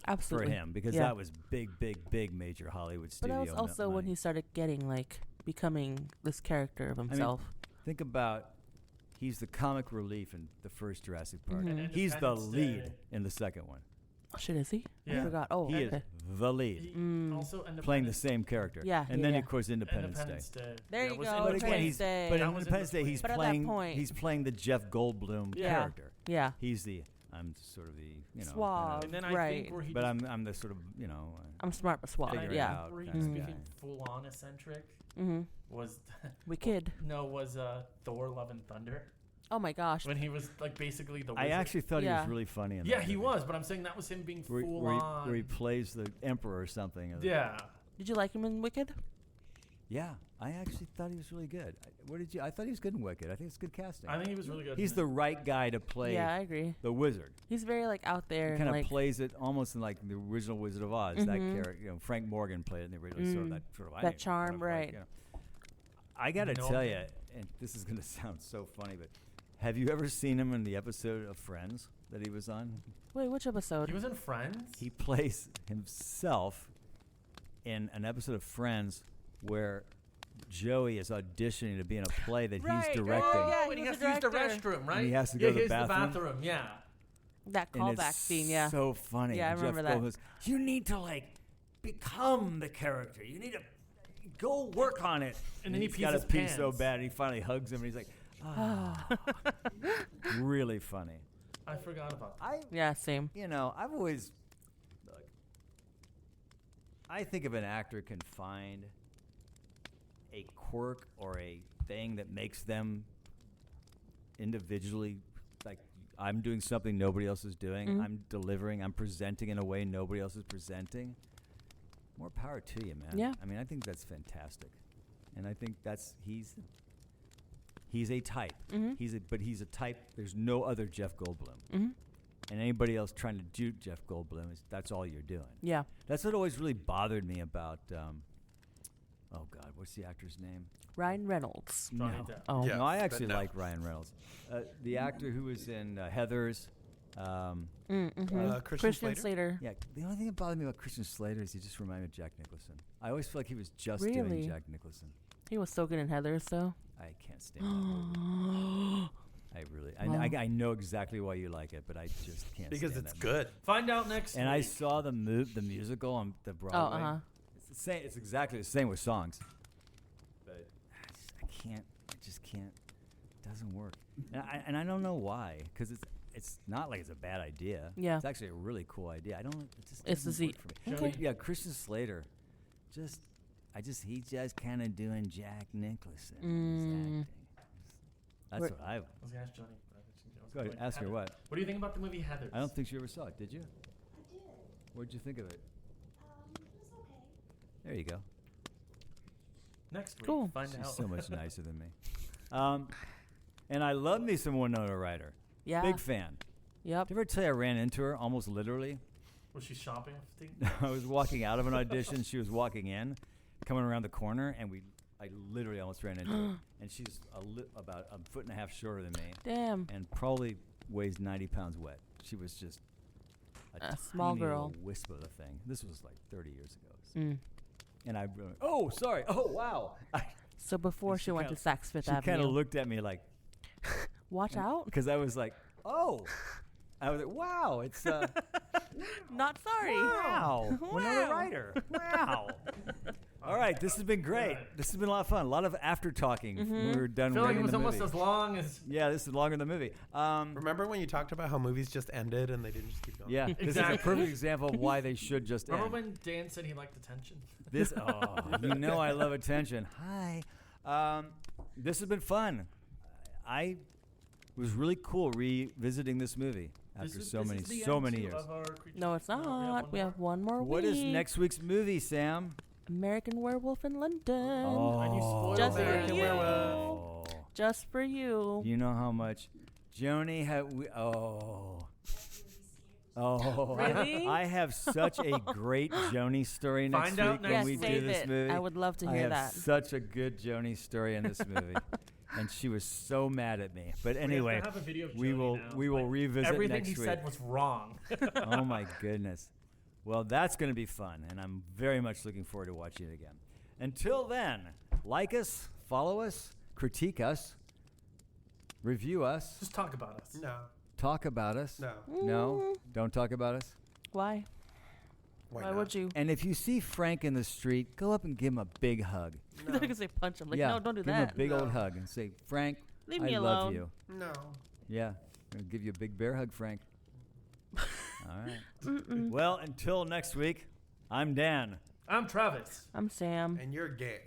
Absolutely. for him because Yeah. that was big major Hollywood But studio. that was also when money. he started getting like becoming this character of himself. Think about. He's the comic relief in the first Jurassic Park. Mhm. And He's the Independence lead Day. in the second one. Oh, shit, is he? I Yeah. forgot. Oh, He okay. is the lead, He also playing the same character. Yeah, and yeah, then yeah. of course Independence Day. Day. There Yeah, you was go, But Independence again, Independence he's Day. but That in was in Independence Day between. he's But at that playing point- he's playing the Jeff Goldblum Yeah. character. Yeah. He's the I'm sort of the Suave. And then I Right. think where he but just, I'm the sort of I'm smart but suave. figure it Yeah. out where he kind just of became guy. full on eccentric Mm-hmm. was We kid. was Thor: Love and Thunder Oh my gosh. when he was like basically the I wizard. actually thought he Yeah. was really funny in Yeah, that he movie. was, but I'm saying that was him being Where, full where he, on. where he plays the emperor or something. Yeah. Did you like him in Wicked? Yeah, I actually thought he was really good. I thought he was good in Wicked. I think it's good casting. I think he was really good. He's the right guy to play Yeah, I agree. the wizard. He's very like out there He and kind of like plays it almost in like the original Wizard of Oz. That Mhm. character, Frank Morgan played it in the original. Sort of that sort of That I think, charm, kind of like, right. I gotta No. tell you, and this is gonna sound so funny, but have you ever seen him in the episode of Friends that he was on? Wait, which episode? He was in Friends. He plays himself in an episode of Friends where Joey is auditioning to be in a play that Right, he's right, directing. yeah, and he he was has the to use the director. restroom, right? he has to yeah, go to the here's bathroom. Yeah. That And callback it's scene, yeah. so funny. Yeah, I And remember Jeff that. Goldblum goes, you need to like become the character. You need to go work on it. And then he he's got pees to his pee so pants. bad. And he finally hugs him, and he's like, really funny. I forgot about that. I, Yeah, same. I've always look. I think if an actor can find a quirk or a thing that makes them individually, like I'm doing something nobody else is doing. Mhm. I'm delivering. I'm presenting in a way nobody else is presenting. More power to you, man. Yeah. I mean, I think that's fantastic, and I think he's a type. Mhm. He's a type. There's no other Jeff Goldblum. Mhm. And anybody else trying to do Jeff Goldblum that's all you're doing. Yeah. That's what always really bothered me about. Oh God, what's the actor's name? Ryan Reynolds. Johnny No. Depp. Oh. Yeah. No, I but actually no. like Ryan Reynolds. The actor who was in Heathers. Christian Slater? Yeah, the only thing that bothered me about Christian Slater is he just reminded me of Jack Nicholson. I always feel like he was just Really? doing Jack Nicholson. He was so good in Heathers, though. I can't stand that movie. I know exactly why you like it, but I just can't Because stand it's that movie. good. Find out next And I week. saw the musical on the Broadway. Oh, uh-huh. It's the same. It's exactly the same with songs. But I just can't. It doesn't work. And I don't know why. Because it's not like it's a bad idea. Yeah. It's actually a really cool idea. It just It's the doesn't work Z- for me. Okay. But yeah, Christian Slater. Just he's just kind of doing Jack Nicholson. He's acting. That's We're- what I. I was gonna ask Johnny. Go ahead, ask her what. What do you think about the movie Heathers? I don't think she ever saw it. Did you? I did. What did you think of it? It was okay. There you go. Next week, Cool. find She's out. so much nicer than me. And I love me some Winona Ryder. Yeah. Big fan. Yep. Did I ever tell you I ran into her almost literally? Was she shopping with Steve? I was walking out of an audition. She was walking in, coming around the corner, and I literally almost ran into her. And she's about a foot and a half shorter than me, Damn. and probably weighs 90 pounds wet. She was just A small tiny girl. little wisp of a thing. This was like 30 years ago. So. Mm. And I, oh, sorry. Oh, wow. So before And she she went to kinda- Saks Fifth She kind of Avenue. looked at me like, Watch out. because I was like, oh. I was like, wow, it's Not sorry. wow, Winona Wow. Ryder. Wow. All right, this has been great. This has been a lot of fun. A lot of after talking when we were done I feel like it rating was the almost movie. as long as. Yeah, this is longer than the movie. Remember when you talked about how movies just ended and they didn't just keep going? Yeah, this is a Exactly. perfect example of why they should just Remember end. when Dan said he liked attention? This, oh, you know I love attention. Hi. This has been fun. It was really cool revisiting this movie after so many years. No, it's not. We have one more What week. is next week's movie, Sam? American Werewolf in London. And you spoiled Just for American you. Werewolf. Just for you. You know how much Joni had. Oh. Really? I have such a great Joni story next Find out week next when Yes, we do save this it. movie. I would love to I hear have that. such a good Joni story in this movie, and she was so mad at me. But anyway, have a video of we Joni will now. we will Like, revisit everything next he week. said was wrong. Oh my goodness. Well, that's going to be fun, and I'm very much looking forward to watching it again. Until then, like us, follow us, critique us, review us, Just talk about us. No. talk about us. No. No? Don't talk about us? Why? Why Why not? would you? And if you see Frank in the street, go up and give him a big hug. They're gonna say punch him. Like, yeah, no, don't do give him that. a big No. old hug and say, Frank, Leave I me love alone. you. No. Yeah, I'm going to give you a big bear hug, Frank. All right. Well, until next week, I'm Dan. I'm Travis. I'm Sam. And you're gay.